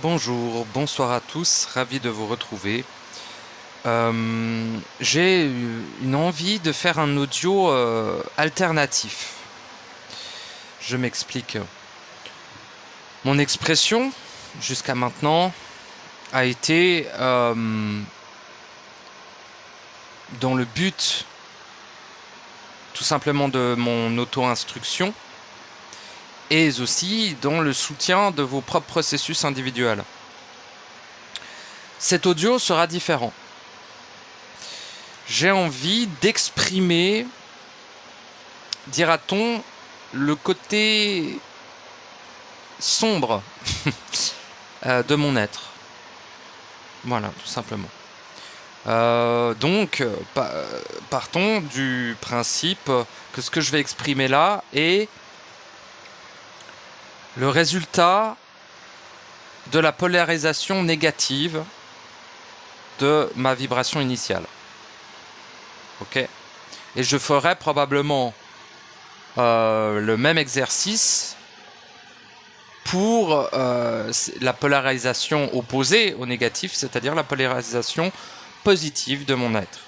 Bonjour, bonsoir à tous, ravi de vous retrouver. J'ai une envie de faire un audio alternatif. Je m'explique. Mon expression, jusqu'à maintenant, a été dans le but tout simplement de mon auto-instruction et aussi dans le soutien de vos propres processus individuels. Cet audio sera différent. J'ai envie d'exprimer, dira-t-on, le côté sombre de mon être. Voilà, tout simplement. Donc, partons du principe que ce que je vais exprimer là est le résultat de la polarisation négative de ma vibration initiale. Ok ? Et je ferai probablement le même exercice pour la polarisation opposée au négatif, c'est-à-dire la polarisation positive de mon être.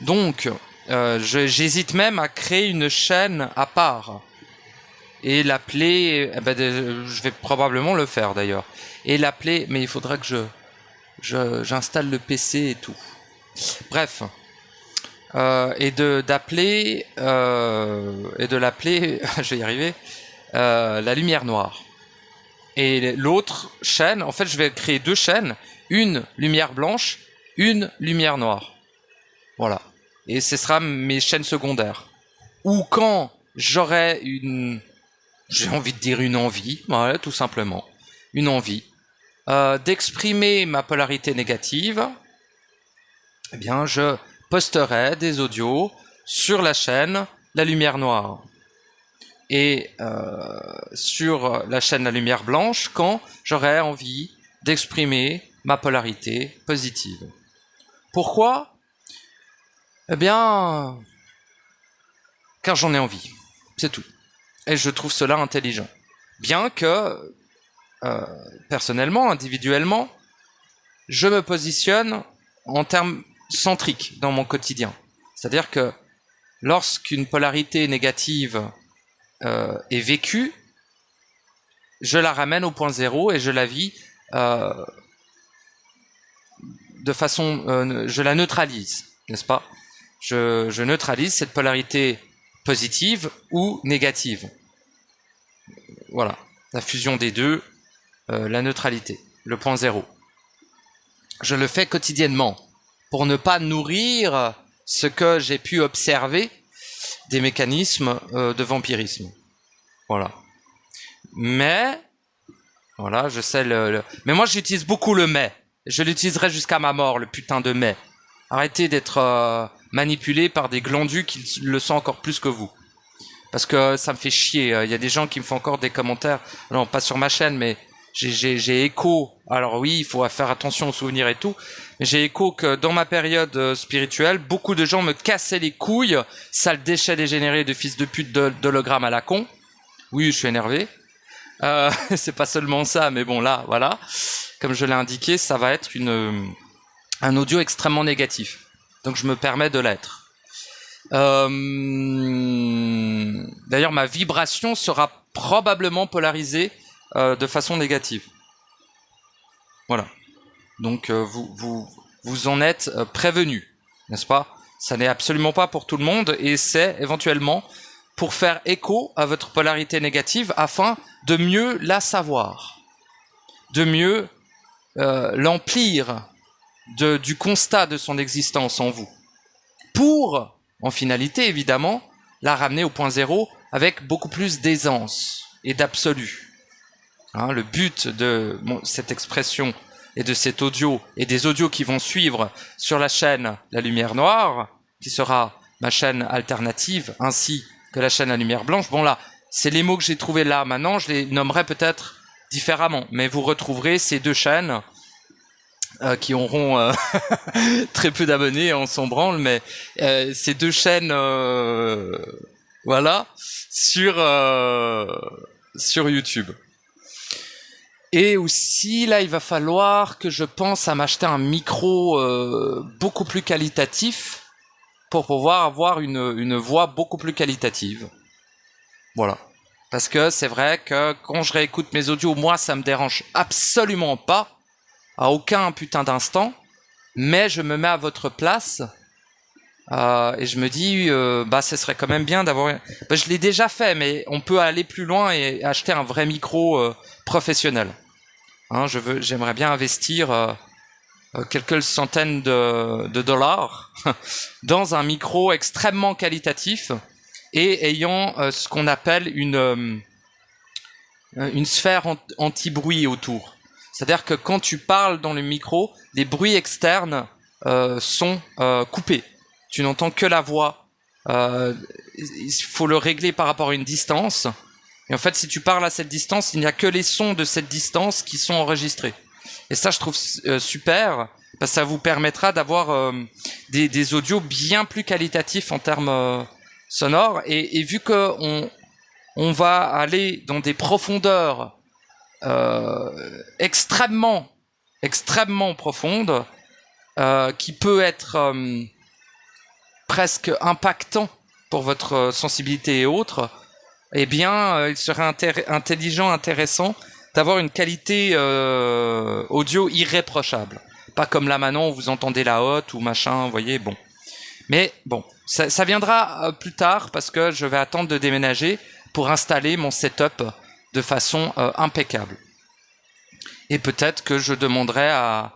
Donc, j'hésite même à créer une chaîne à part et l'appeler, je vais probablement le faire d'ailleurs, et l'appeler, mais il faudra que j'installe le PC et tout. Bref, et de l'appeler, je vais y arriver, la lumière noire. Et l'autre chaîne, en fait, je vais créer deux chaînes, une lumière blanche, une lumière noire. Voilà. Et ce sera mes chaînes secondaires. Ou quand j'aurai j'ai envie de dire une envie, voilà, tout simplement, une envie d'exprimer ma polarité négative, eh bien, je posterai des audios sur la chaîne La Lumière Noire et sur la chaîne La Lumière Blanche quand j'aurai envie d'exprimer ma polarité positive. Pourquoi ? Eh bien, car j'en ai envie, c'est tout. Et je trouve cela intelligent. Bien que, personnellement, individuellement, je me positionne en termes centriques dans mon quotidien. C'est-à-dire que lorsqu'une polarité négative est vécue, je la ramène au point zéro et je la vis de façon... je la neutralise, n'est-ce pas ? Je neutralise cette polarité positive ou négative. Voilà, la fusion des deux, la neutralité, le point zéro. Je le fais quotidiennement pour ne pas nourrir ce que j'ai pu observer des mécanismes de vampirisme. Voilà. Mais, voilà, je sais mais moi j'utilise beaucoup le mais. Je l'utiliserai jusqu'à ma mort, le putain de mais. Arrêtez d'être manipulé par des glandus qui le sont encore plus que vous. Parce que ça me fait chier. Il y a des gens qui me font encore des commentaires. Non, pas sur ma chaîne, mais j'ai écho. Alors oui, il faut faire attention aux souvenirs et tout. Mais j'ai écho que dans ma période spirituelle, beaucoup de gens me cassaient les couilles. Sale déchet dégénéré de fils de pute d'hologramme à la con. Oui, je suis énervé. C'est pas seulement ça, mais bon là, voilà. Comme je l'ai indiqué, ça va être un audio extrêmement négatif. Donc je me permets de l'être. D'ailleurs, ma vibration sera probablement polarisée de façon négative. Voilà. Donc, vous en êtes prévenus, n'est-ce pas ? Ça n'est absolument pas pour tout le monde et c'est éventuellement pour faire écho à votre polarité négative afin de mieux la savoir, de mieux l'emplir du constat de son existence en vous. Pour, en finalité, évidemment, la ramener au point zéro avec beaucoup plus d'aisance et d'absolu. Hein, le but de cette expression et de cet audio et des audios qui vont suivre sur la chaîne La Lumière Noire, qui sera ma chaîne alternative, ainsi que la chaîne La Lumière Blanche. Bon là, c'est les mots que j'ai trouvés là. Maintenant, je les nommerai peut-être différemment, mais vous retrouverez ces deux chaînes qui auront très peu d'abonnés, on s'en branle, mais ces deux chaînes, voilà, sur YouTube. Et aussi, là, il va falloir que je pense à m'acheter un micro beaucoup plus qualitatif pour pouvoir avoir une voix beaucoup plus qualitative. Voilà. Parce que c'est vrai que quand je réécoute mes audios, moi, ça me dérange absolument pas, à aucun putain d'instant, mais je me mets à votre place et je me dis, bah, ce serait quand même bien d'avoir... Bah, je l'ai déjà fait, mais on peut aller plus loin et acheter un vrai micro professionnel. Hein, j'aimerais bien investir quelques centaines de dollars dans un micro extrêmement qualitatif et ayant ce qu'on appelle une sphère anti-bruit autour. C'est-à-dire que quand tu parles dans le micro, les bruits externes sont coupés. Tu n'entends que la voix. Il faut le régler par rapport à une distance. Et en fait, si tu parles à cette distance, il n'y a que les sons de cette distance qui sont enregistrés. Et ça, je trouve super, parce que ça vous permettra d'avoir des audios bien plus qualitatifs en termes sonores. Et vu que on va aller dans des profondeurs extrêmement profondes, qui peut être presque impactant pour votre sensibilité et autres, eh bien, il serait intelligent, intéressant d'avoir une qualité audio irréprochable. Pas comme là maintenant, vous entendez la haute ou machin, vous voyez, bon. Mais bon, ça viendra plus tard parce que je vais attendre de déménager pour installer mon setup de façon impeccable. Et peut-être que je demanderai à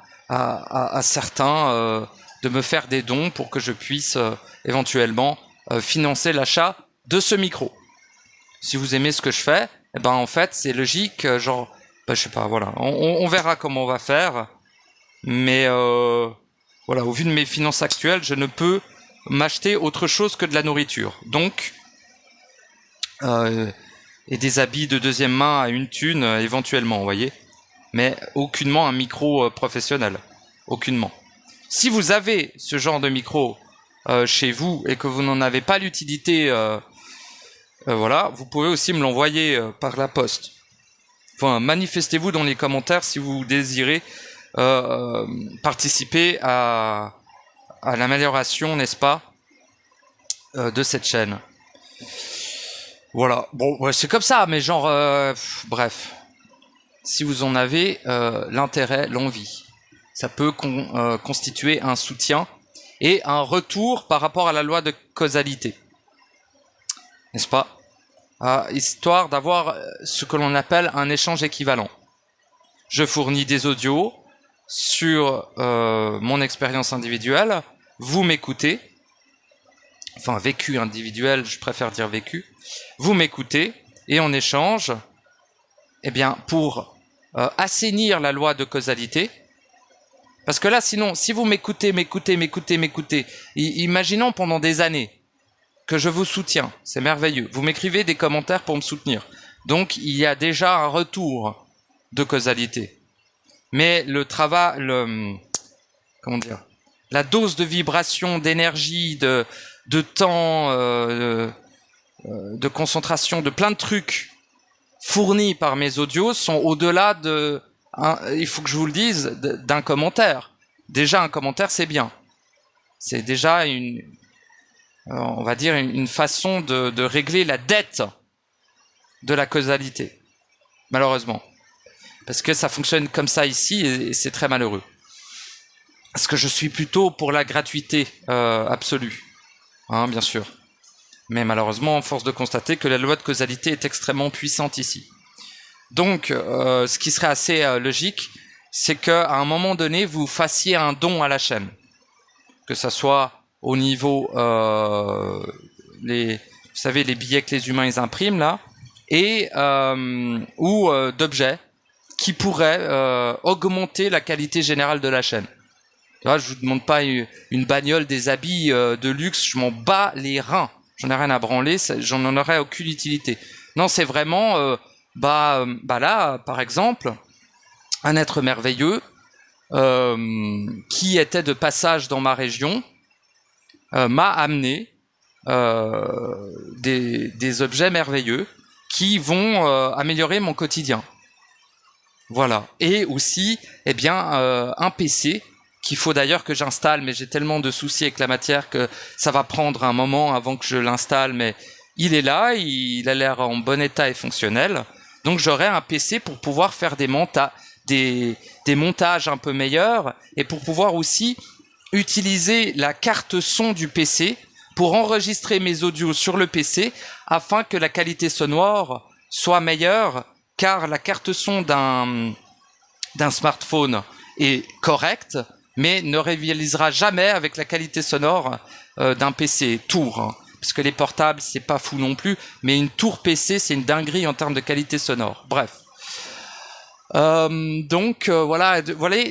certains de me faire des dons pour que je puisse éventuellement financer l'achat de ce micro. Si vous aimez ce que je fais, eh ben en fait c'est logique, genre, je sais pas, voilà, on verra comment on va faire, mais voilà, au vu de mes finances actuelles, je ne peux m'acheter autre chose que de la nourriture, donc et des habits de deuxième main à une thune éventuellement, vous voyez, mais aucunement un micro professionnel, aucunement. Si vous avez ce genre de micro chez vous et que vous n'en avez pas l'utilité, voilà, vous pouvez aussi me l'envoyer par la poste. Enfin, manifestez-vous dans les commentaires si vous désirez participer à l'amélioration, n'est-ce pas, de cette chaîne. Voilà, bon, ouais, c'est comme ça, mais genre, bref. Si vous en avez l'intérêt, l'envie, ça peut constituer un soutien et un retour par rapport à la loi de causalité. N'est-ce pas? Histoire d'avoir ce que l'on appelle un échange équivalent. Je fournis des audios sur mon expérience individuelle, vous m'écoutez, enfin vécu individuel, je préfère dire vécu, vous m'écoutez et en échange, eh bien pour assainir la loi de causalité, parce que là sinon, si vous m'écoutez, imaginons pendant des années que je vous soutiens, c'est merveilleux. Vous m'écrivez des commentaires pour me soutenir. Donc, il y a déjà un retour de causalité. Mais le travail, comment dire, la dose de vibration, d'énergie, de temps, de concentration, de plein de trucs fournis par mes audios sont au-delà de, il faut que je vous le dise, d'un commentaire. Déjà, un commentaire, c'est bien. C'est déjà on va dire une façon de régler la dette de la causalité, malheureusement, parce que ça fonctionne comme ça ici et c'est très malheureux, parce que je suis plutôt pour la gratuité absolue, hein, bien sûr, mais malheureusement force de constater que la loi de causalité est extrêmement puissante ici. Donc ce qui serait assez logique, c'est qu'à un moment donné vous fassiez un don à la chaîne, que ça soit au niveau vous savez, les billets que les humains ils impriment là, et ou d'objets qui pourraient augmenter la qualité générale de la chaîne. Là, je vous demande pas une bagnole, des habits de luxe, je m'en bats les reins, j'en ai rien à branler, j'en aurais aucune utilité. Non, c'est vraiment là, par exemple, un être merveilleux qui était de passage dans ma région, m'a amené des objets merveilleux qui vont améliorer mon quotidien. Voilà. Et aussi, eh bien, un PC qu'il faut d'ailleurs que j'installe, mais j'ai tellement de soucis avec la matière que ça va prendre un moment avant que je l'installe, mais il est là, il a l'air en bon état et fonctionnel. Donc j'aurai un PC pour pouvoir faire des montages un peu meilleurs et pour pouvoir aussi utiliser la carte son du PC pour enregistrer mes audios sur le PC afin que la qualité sonore soit meilleure, car la carte son d'un smartphone est correcte, mais ne rivalisera jamais avec la qualité sonore d'un PC tour. Hein. Parce que les portables, c'est pas fou non plus, mais une tour PC, c'est une dinguerie en termes de qualité sonore. Bref. Voilà,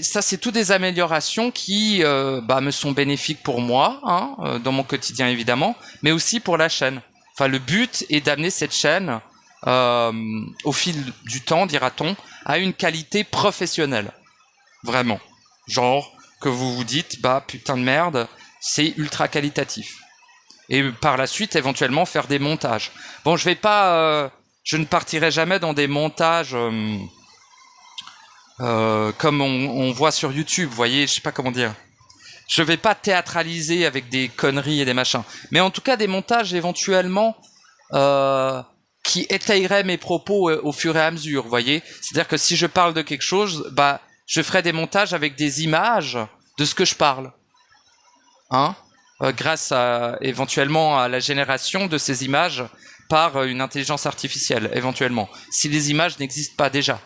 ça c'est tout des améliorations qui me sont bénéfiques pour moi, hein, dans mon quotidien évidemment, mais aussi pour la chaîne. Enfin, le but est d'amener cette chaîne au fil du temps, dira-t-on, à une qualité professionnelle. Vraiment. Genre que vous vous dites, bah putain de merde, c'est ultra qualitatif. Et par la suite, éventuellement, faire des montages. Bon, je ne partirai jamais dans des montages comme on voit sur YouTube, vous voyez, je sais pas comment dire. Je vais pas théâtraliser avec des conneries et des machins. Mais en tout cas, des montages éventuellement qui étayeraient mes propos au fur et à mesure, vous voyez. C'est-à-dire que si je parle de quelque chose, bah, je ferai des montages avec des images de ce que je parle. Hein, grâce éventuellement à la génération de ces images par une intelligence artificielle, éventuellement. Si les images n'existent pas déjà.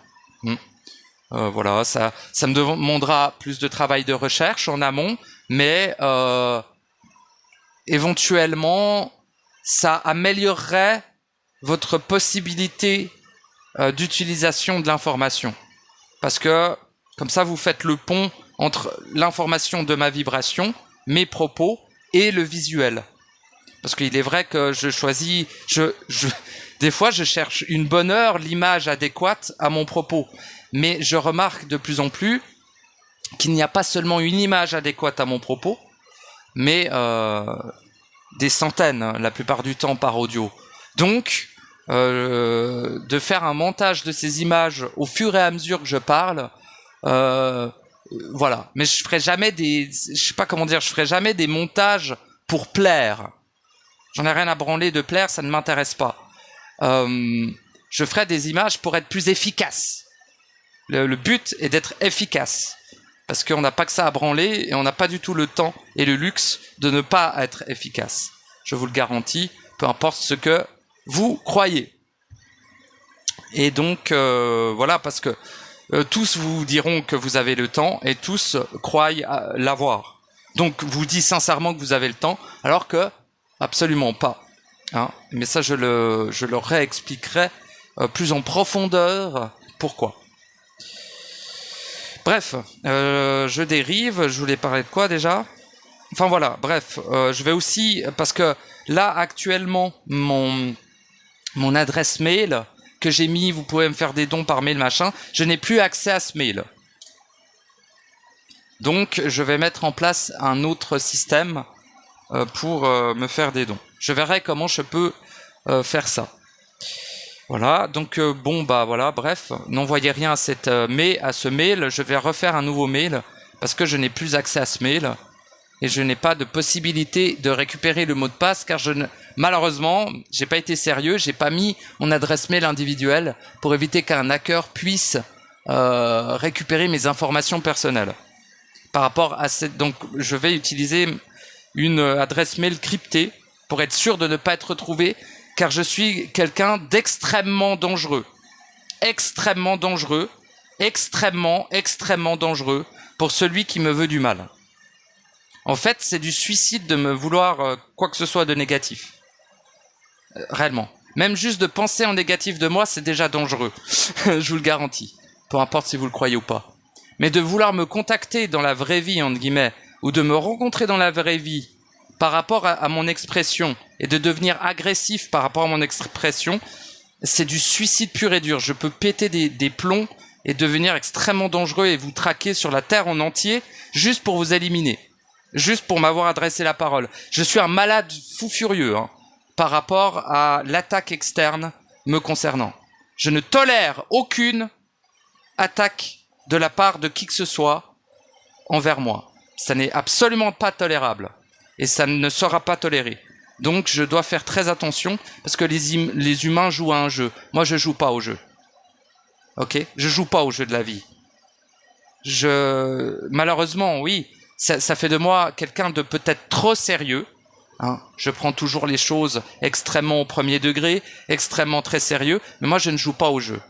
Voilà, ça me demandera plus de travail de recherche en amont, mais éventuellement, ça améliorerait votre possibilité d'utilisation de l'information. Parce que, comme ça, vous faites le pont entre l'information de ma vibration, mes propos, et le visuel. Parce qu'il est vrai que je choisis... des fois, je cherche une bonne heure, l'image adéquate à mon propos. Mais je remarque de plus en plus qu'il n'y a pas seulement une image adéquate à mon propos, mais des centaines, la plupart du temps, par audio. Donc, de faire un montage de ces images au fur et à mesure que je parle, voilà. Mais je ferai jamais je ferai jamais des montages pour plaire. J'en ai rien à branler de plaire, ça ne m'intéresse pas. Je ferai des images pour être plus efficace. Le but est d'être efficace. Parce qu'on n'a pas que ça à branler et on n'a pas du tout le temps et le luxe de ne pas être efficace. Je vous le garantis, peu importe ce que vous croyez. Et donc, voilà, parce que tous vous diront que vous avez le temps et tous croient l'avoir. Donc, vous dites sincèrement que vous avez le temps, alors que absolument pas. Hein. Mais ça, je le réexpliquerai plus en profondeur pourquoi. Bref, je dérive, je voulais parler de quoi déjà ? Enfin voilà, bref, je vais aussi, parce que là actuellement, mon adresse mail que j'ai mis, vous pouvez me faire des dons par mail machin, je n'ai plus accès à ce mail. Donc je vais mettre en place un autre système pour me faire des dons. Je verrai comment je peux faire ça. Voilà, donc voilà, bref, n'envoyez rien à ce mail, je vais refaire un nouveau mail parce que je n'ai plus accès à ce mail et je n'ai pas de possibilité de récupérer le mot de passe car malheureusement, j'ai pas été sérieux, j'ai pas mis mon adresse mail individuelle pour éviter qu'un hacker puisse récupérer mes informations personnelles. Par rapport à donc je vais utiliser une adresse mail cryptée pour être sûr de ne pas être retrouvé. Car je suis quelqu'un d'extrêmement dangereux. Extrêmement dangereux. Extrêmement dangereux pour celui qui me veut du mal. En fait, c'est du suicide de me vouloir quoi que ce soit de négatif. Réellement. Même juste de penser en négatif de moi, c'est déjà dangereux. Je vous le garantis. Peu importe si vous le croyez ou pas. Mais de vouloir me contacter dans la vraie vie, entre guillemets, ou de me rencontrer dans la vraie vie, par rapport à mon expression et de devenir agressif par rapport à mon expression, c'est du suicide pur et dur. Je peux péter des plombs et devenir extrêmement dangereux et vous traquer sur la terre en entier juste pour vous éliminer. Juste pour m'avoir adressé la parole. Je suis un malade fou furieux par rapport à l'attaque externe me concernant. Je ne tolère aucune attaque de la part de qui que ce soit envers moi. Ça n'est absolument pas tolérable. Et ça ne sera pas toléré. Donc je dois faire très attention parce que les humains jouent à un jeu. Moi, je joue pas au jeu. Ok ? Je joue pas au jeu de la vie. Malheureusement, oui, ça fait de moi quelqu'un de peut-être trop sérieux. Hein. Je prends toujours les choses extrêmement au premier degré, extrêmement très sérieux, mais moi, je ne joue pas au jeu.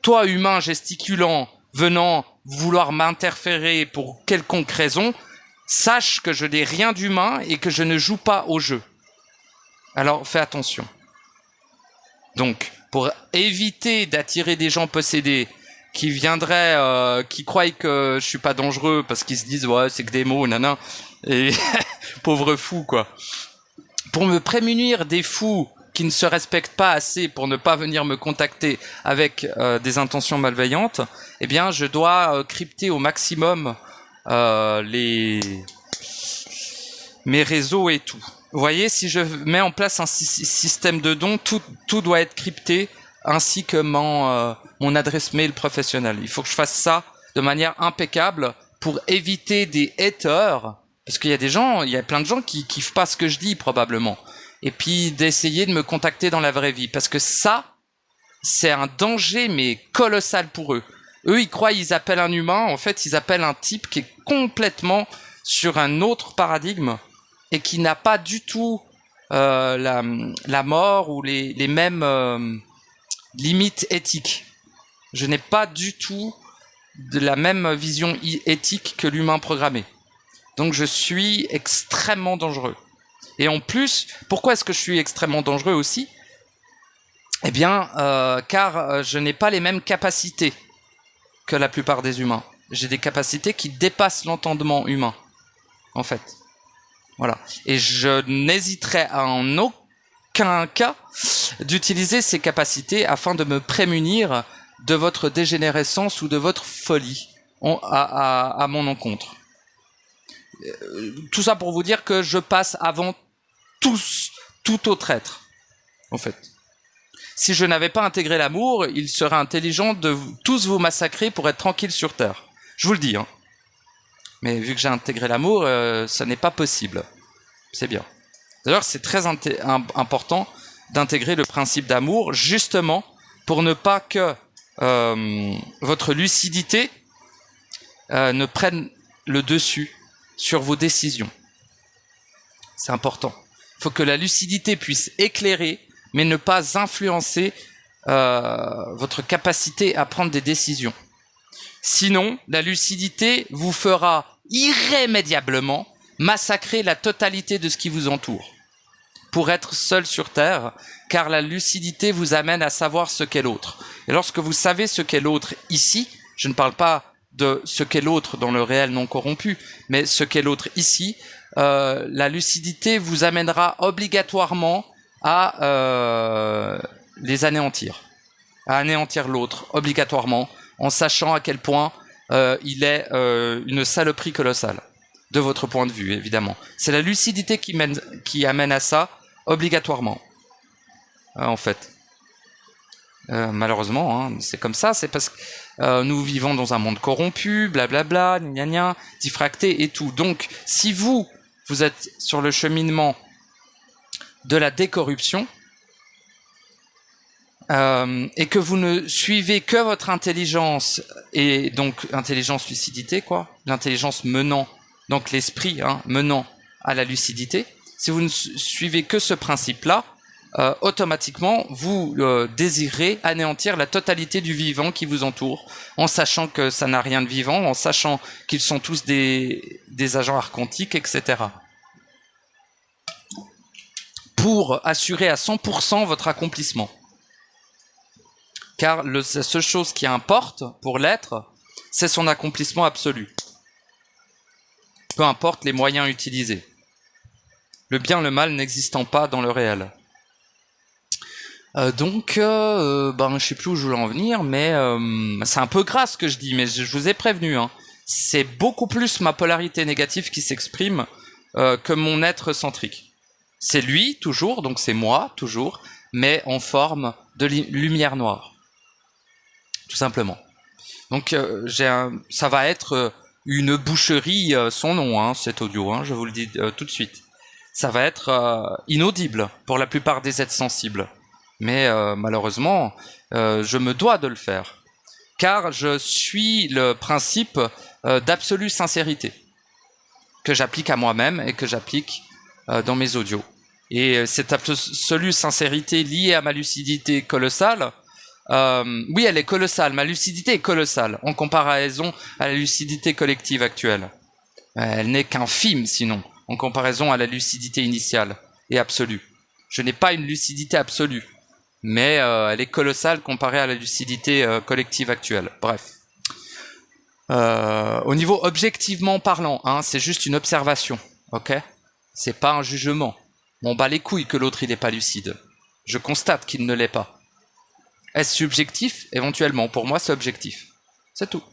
Toi, humain gesticulant, venant vouloir m'interférer pour quelconque raison, sache que je n'ai rien d'humain et que je ne joue pas au jeu. Alors, fais attention. Donc, pour éviter d'attirer des gens possédés qui viendraient, qui croient que je suis pas dangereux parce qu'ils se disent ouais c'est que des mots, nana, et pauvre fou quoi. Pour me prémunir des fous qui ne se respectent pas assez pour ne pas venir me contacter avec des intentions malveillantes, eh bien je dois crypter au maximum mes réseaux et tout. Vous voyez, si je mets en place un système de dons, tout doit être crypté, ainsi que mon adresse mail professionnelle. Il faut que je fasse ça de manière impeccable pour éviter des haters, parce qu'il y a des gens, il y a plein de gens qui kiffent pas ce que je dis probablement, et puis d'essayer de me contacter dans la vraie vie, parce que ça, c'est un danger mais colossal pour eux. Eux, ils croient ils appellent un humain, en fait, ils appellent un type qui est complètement sur un autre paradigme et qui n'a pas du tout la mort ou les mêmes limites éthiques. Je n'ai pas du tout de la même vision éthique que l'humain programmé. Donc je suis extrêmement dangereux. Et en plus, pourquoi est-ce que je suis extrêmement dangereux aussi ? Eh bien, car je n'ai pas les mêmes capacités que la plupart des humains. J'ai des capacités qui dépassent l'entendement humain, en fait. Voilà. Et je n'hésiterai en aucun cas d'utiliser ces capacités afin de me prémunir de votre dégénérescence ou de votre folie à mon encontre. Tout ça pour vous dire que je passe avant tout autre être, en fait. Si je n'avais pas intégré l'amour, il serait intelligent de tous vous massacrer pour être tranquille sur Terre. Je vous le dis, hein. Mais vu que j'ai intégré l'amour, ça n'est pas possible. C'est bien. D'ailleurs, c'est très important d'intégrer le principe d'amour, justement, pour ne pas que votre lucidité ne prenne le dessus sur vos décisions. C'est important. Il faut que la lucidité puisse éclairer, mais ne pas influencer votre capacité à prendre des décisions. Sinon, la lucidité vous fera irrémédiablement massacrer la totalité de ce qui vous entoure pour être seul sur Terre, car la lucidité vous amène à savoir ce qu'est l'autre. Et lorsque vous savez ce qu'est l'autre ici, je ne parle pas de ce qu'est l'autre dans le réel non corrompu, mais ce qu'est l'autre ici, la lucidité vous amènera obligatoirement à les anéantir, à anéantir l'autre obligatoirement, en sachant à quel point il est une saloperie colossale, de votre point de vue, évidemment. C'est la lucidité qui amène à ça, obligatoirement, en fait. Malheureusement, hein, c'est comme ça, c'est parce que nous vivons dans un monde corrompu, blablabla, gna gna, diffracté et tout. Donc, si vous êtes sur le cheminement de la décorruption, et que vous ne suivez que votre intelligence, et donc intelligence, lucidité, quoi, l'intelligence menant, donc l'esprit menant à la lucidité, si vous ne suivez que ce principe-là, automatiquement, vous désirez anéantir la totalité du vivant qui vous entoure, en sachant que ça n'a rien de vivant, en sachant qu'ils sont tous des agents archontiques, etc. Pour assurer à 100% votre accomplissement. Car la seule chose qui importe pour l'être, c'est son accomplissement absolu. Peu importe les moyens utilisés. Le bien, le mal n'existant pas dans le réel. Je sais plus où je voulais en venir, mais c'est un peu gras ce que je dis, mais je vous ai prévenu. Hein. C'est beaucoup plus ma polarité négative qui s'exprime que mon être centrique. C'est lui, toujours, donc c'est moi, toujours, mais en forme de lumière noire. Tout simplement. Donc ça va être une boucherie, son nom, hein, cet audio, hein, je vous le dis tout de suite. Ça va être inaudible pour la plupart des êtres sensibles. Mais malheureusement, je me dois de le faire. Car je suis le principe d'absolue sincérité que j'applique à moi-même et que j'applique dans mes audios. Et cette absolue sincérité liée à ma lucidité colossale, oui, elle est colossale, ma lucidité est colossale en comparaison à la lucidité collective actuelle. Elle n'est qu'infime sinon, en comparaison à la lucidité initiale et absolue. Je n'ai pas une lucidité absolue, mais elle est colossale comparée à la lucidité collective actuelle. Bref. Au niveau objectivement parlant, hein, c'est juste une observation, ok? C'est pas un jugement. On bat les couilles que l'autre il n'est pas lucide. Je constate qu'il ne l'est pas. Est-ce subjectif? Éventuellement. Pour moi, c'est objectif. C'est tout.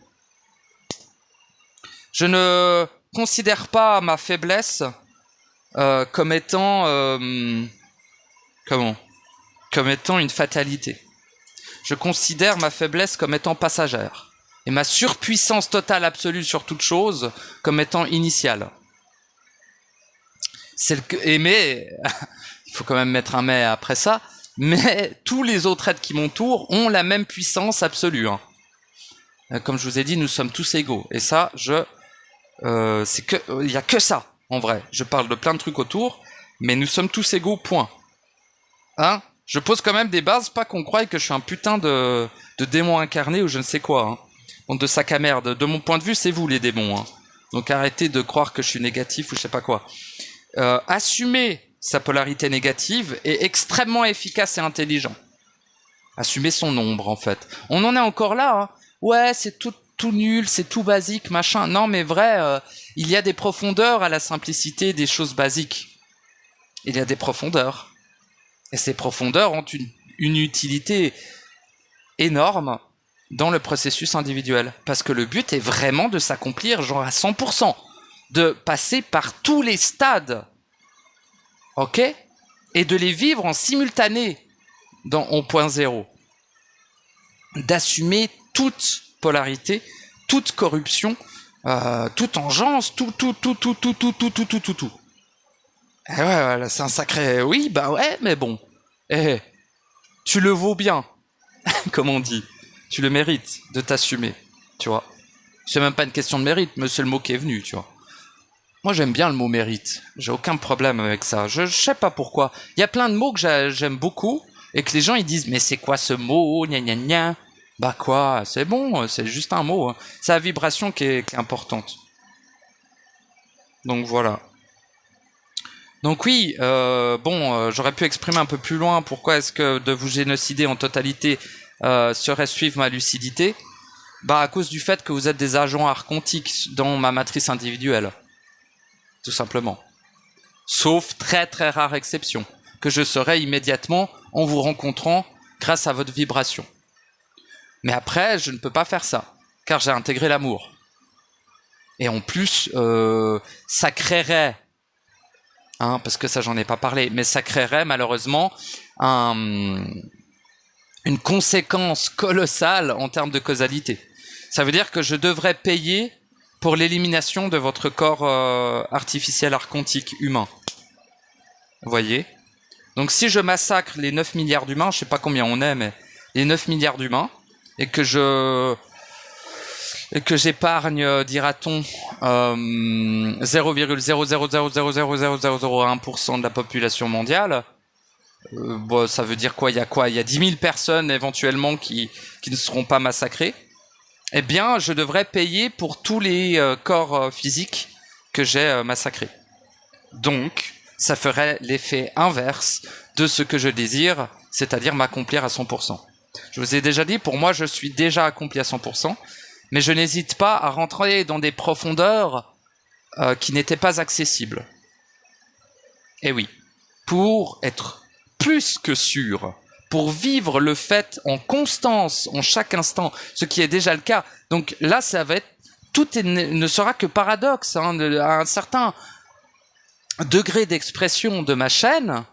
Je ne considère pas ma faiblesse comme étant comme étant une fatalité. Je considère ma faiblesse comme étant passagère et ma surpuissance totale absolue sur toute chose comme étant initiale. Mais il faut quand même mettre un mais après ça. Mais tous les autres êtres qui m'entourent ont la même puissance absolue. Hein. Comme je vous ai dit, nous sommes tous égaux. Et ça, il y a que ça, en vrai. Je parle de plein de trucs autour, mais nous sommes tous égaux, point. Hein? Je pose quand même des bases, pas qu'on croie que je suis un putain de démon incarné ou je ne sais quoi. Hein. Bon, de sac à merde. De mon point de vue, c'est vous les démons. Hein. Donc arrêtez de croire que je suis négatif ou je sais pas quoi. Assumer sa polarité négative est extrêmement efficace et intelligent. Assumer son ombre, en fait. On en est encore là, hein. Ouais, c'est tout nul, c'est tout basique, machin. Non, mais vrai, il y a des profondeurs à la simplicité des choses basiques. Il y a des profondeurs. Et ces profondeurs ont une utilité énorme dans le processus individuel. Parce que le but est vraiment de s'accomplir, genre à 100%. De passer par tous les stades. Ok? Et de les vivre en simultané en point zéro. D'assumer toute polarité, toute corruption, toute engeance, tout. Et ouais, c'est un sacré... Oui, bah ouais, mais bon. Tu le vaux bien, comme on dit. Tu le mérites de t'assumer, tu vois. C'est même pas une question de mérite, mais c'est le mot qui est venu, tu vois. Moi, j'aime bien le mot mérite. J'ai aucun problème avec ça. Je sais pas pourquoi. Il y a plein de mots que j'aime beaucoup et que les gens ils disent mais c'est quoi ce mot, gna gna gna. Bah quoi, c'est bon, c'est juste un mot. Hein. C'est la vibration qui est importante. Donc voilà. Donc oui, j'aurais pu exprimer un peu plus loin pourquoi est-ce que de vous génocider en totalité serait suivre ma lucidité. Bah à cause du fait que vous êtes des agents archontiques dans ma matrice individuelle. Tout simplement. Sauf très très rare exception, que je serai immédiatement en vous rencontrant grâce à votre vibration. Mais après, je ne peux pas faire ça, car j'ai intégré l'amour. Et en plus, ça créerait, hein, parce que ça j'en ai pas parlé, mais ça créerait malheureusement une conséquence colossale en termes de causalité. Ça veut dire que je devrais payer pour l'élimination de votre corps artificiel archontique humain. Vous voyez? Donc si je massacre les 9 milliards d'humains, je sais pas combien on est, mais les 9 milliards d'humains, et que j'épargne, dira-t-on, 0,000000001% de la population mondiale, ça veut dire quoi? Il y a 10 000 personnes éventuellement qui ne seront pas massacrées. Eh bien, je devrais payer pour tous les corps physiques que j'ai massacrés. Donc, ça ferait l'effet inverse de ce que je désire, c'est-à-dire m'accomplir à 100%. Je vous ai déjà dit, pour moi, je suis déjà accompli à 100%, mais je n'hésite pas à rentrer dans des profondeurs qui n'étaient pas accessibles. Et oui, pour être plus que sûr, pour vivre le fait en constance, en chaque instant, ce qui est déjà le cas. Donc là, ça va être, ne sera que paradoxe. Hein, à un certain degré d'expression de ma chaîne,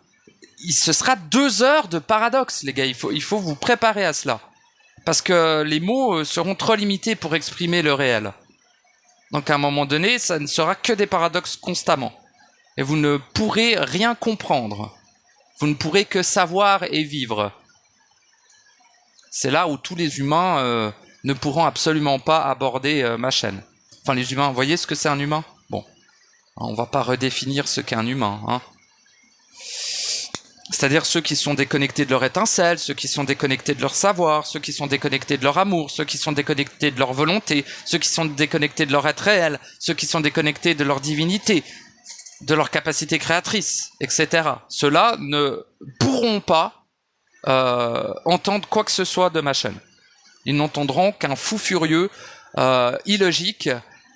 ce sera 2 heures de paradoxe, les gars. Il faut vous préparer à cela. parce que les mots seront trop limités pour exprimer le réel. Donc à un moment donné, ça ne sera que des paradoxes constamment. Et vous ne pourrez rien comprendre. Vous ne pourrez que savoir et vivre. C'est là où tous les humains ne pourront absolument pas aborder ma chaîne. Enfin, les humains, vous voyez ce que c'est un humain? Bon, on va pas redéfinir ce qu'est un humain, hein. C'est-à-dire ceux qui sont déconnectés de leur étincelle, ceux qui sont déconnectés de leur savoir, ceux qui sont déconnectés de leur amour, ceux qui sont déconnectés de leur volonté, ceux qui sont déconnectés de leur être réel, ceux qui sont déconnectés de leur divinité, de leur capacité créatrice, etc. Ceux-là ne pourront pas entendre quoi que ce soit de ma chaîne. Ils n'entendront qu'un fou furieux, illogique,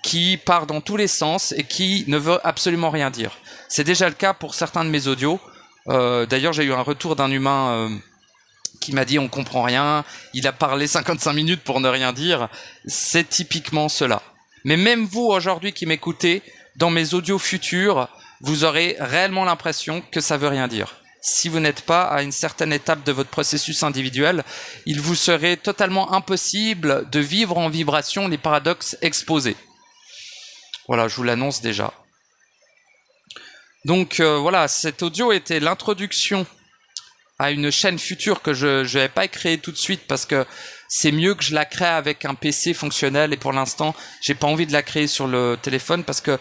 qui part dans tous les sens et qui ne veut absolument rien dire. C'est déjà le cas pour certains de mes audios. D'ailleurs, j'ai eu un retour d'un humain qui m'a dit on comprend rien, il a parlé 55 minutes pour ne rien dire. C'est typiquement cela. Mais même vous, aujourd'hui, qui m'écoutez, dans mes audios futurs, vous aurez réellement l'impression que ça veut rien dire. Si vous n'êtes pas à une certaine étape de votre processus individuel, il vous serait totalement impossible de vivre en vibration les paradoxes exposés. Voilà, je vous l'annonce déjà. Donc voilà, cet audio était l'introduction à une chaîne future que je vais pas créer tout de suite parce que c'est mieux que je la crée avec un PC fonctionnel et pour l'instant, j'ai pas envie de la créer sur le téléphone parce que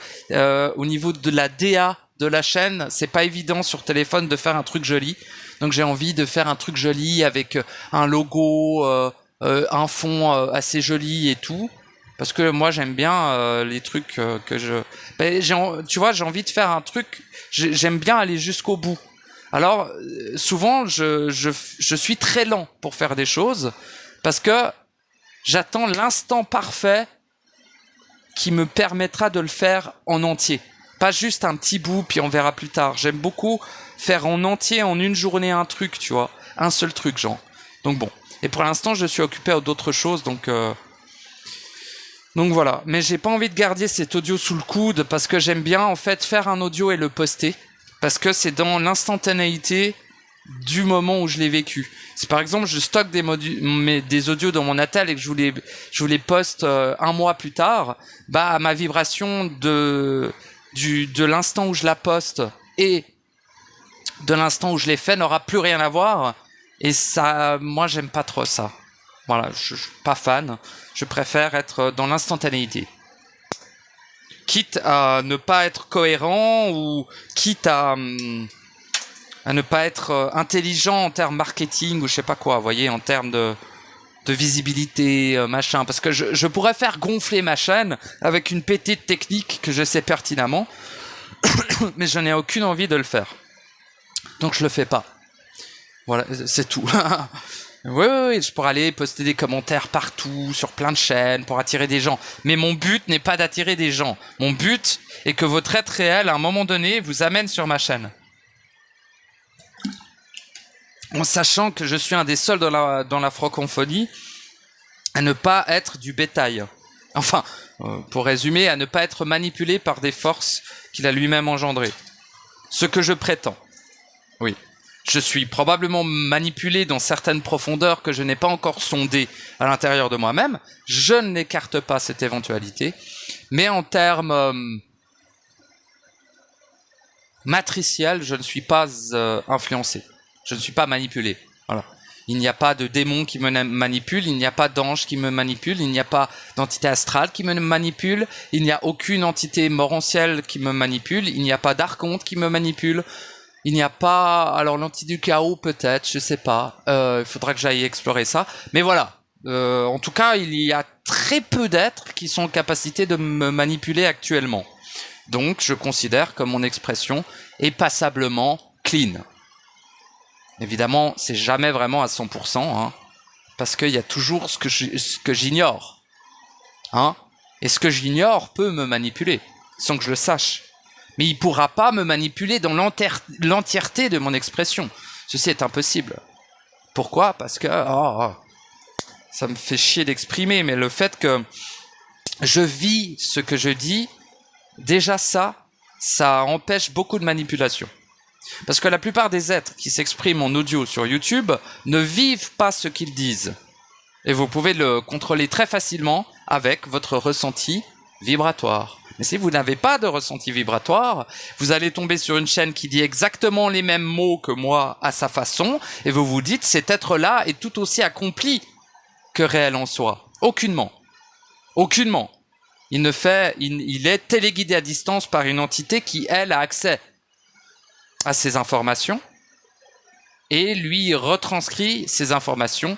au niveau de la DA de la chaîne, c'est pas évident sur téléphone de faire un truc joli. Donc j'ai envie de faire un truc joli avec un logo, un fond assez joli et tout. Parce que moi j'aime bien les trucs que je... Ben, tu vois, j'ai envie de faire un truc, j'aime bien aller jusqu'au bout. Alors souvent je suis très lent pour faire des choses parce que j'attends l'instant parfait qui me permettra de le faire en entier. Pas juste un petit bout puis on verra plus tard. J'aime beaucoup faire en entier en une journée un truc, tu vois. Un seul truc genre. Donc bon. Et pour l'instant je suis occupé à d'autres choses donc voilà, mais j'ai pas envie de garder cet audio sous le coude parce que j'aime bien en fait faire un audio et le poster parce que c'est dans l'instantanéité du moment où je l'ai vécu. Si par exemple je stocke des audios dans mon attel et que je vous les poste un mois plus tard, bah ma vibration de l'instant où je la poste et de l'instant où je l'ai fait n'aura plus rien à voir et ça, moi j'aime pas trop ça. Voilà, je suis pas fan. Je préfère être dans l'instantanéité. Quitte à ne pas être cohérent ou quitte à ne pas être intelligent en termes marketing ou je sais pas quoi, vous voyez, en termes de visibilité, machin. Parce que je pourrais faire gonfler ma chaîne avec une petite technique que je sais pertinemment, mais je n'ai aucune envie de le faire. Donc je le fais pas. Voilà, c'est tout. Oui, je pourrais aller poster des commentaires partout, sur plein de chaînes, pour attirer des gens. Mais mon but n'est pas d'attirer des gens. Mon but est que votre être réel, à un moment donné, vous amène sur ma chaîne. En sachant que je suis un des seuls dans la francophonie à ne pas être du bétail. Enfin, pour résumer, à ne pas être manipulé par des forces qu'il a lui-même engendrées. Ce que je prétends. Oui. Je suis probablement manipulé dans certaines profondeurs que je n'ai pas encore sondées à l'intérieur de moi-même. Je n'écarte pas cette éventualité. Mais en termes matriciels, je ne suis pas influencé. Je ne suis pas manipulé. Voilà. Il n'y a pas de démon qui me manipule, il n'y a pas d'ange qui me manipule, il n'y a pas d'entité astrale qui me manipule, il n'y a aucune entité morantielle qui me manipule, il n'y a pas d'archonte qui me manipule. Il n'y a pas... Alors, l'entité du chaos, peut-être, je sais pas. Il faudra que j'aille explorer ça. Mais voilà. En tout cas, il y a très peu d'êtres qui sont en capacité de me manipuler actuellement. Donc, je considère que mon expression est passablement clean. Évidemment, c'est jamais vraiment à 100%, hein, parce qu'il y a toujours ce que j'ignore. Hein, et ce que j'ignore peut me manipuler, sans que je le sache. Mais il ne pourra pas me manipuler dans l'entièreté de mon expression. Ceci est impossible. Pourquoi? Parce que ça me fait chier d'exprimer, mais le fait que je vis ce que je dis, déjà ça empêche beaucoup de manipulation. Parce que la plupart des êtres qui s'expriment en audio sur YouTube ne vivent pas ce qu'ils disent. Et vous pouvez le contrôler très facilement avec votre ressenti vibratoire. Mais si vous n'avez pas de ressenti vibratoire, vous allez tomber sur une chaîne qui dit exactement les mêmes mots que moi à sa façon, et vous vous dites cet être-là est tout aussi accompli que réel en soi. Aucunement. Aucunement. Il est téléguidé à distance par une entité qui, elle, a accès à ces informations et lui retranscrit ces informations.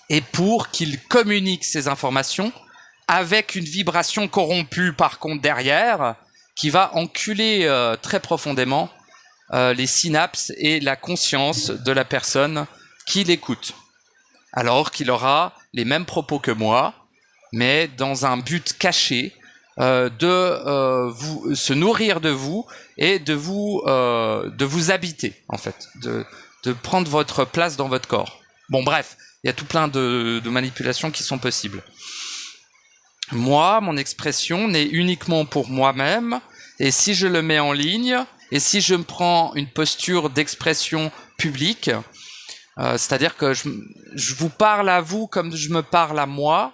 Et pour qu'il communique ces informations avec une vibration corrompue par contre derrière, qui va enculer très profondément les synapses et la conscience de la personne qui l'écoute. Alors qu'il aura les mêmes propos que moi, mais dans un but caché de se nourrir de vous et de vous habiter, en fait, de prendre votre place dans votre corps. Bon, bref, il y a tout plein de manipulations qui sont possibles. Moi, mon expression n'est uniquement pour moi-même, et si je le mets en ligne, et si je me prends une posture d'expression publique, c'est-à-dire que je vous parle à vous comme je me parle à moi,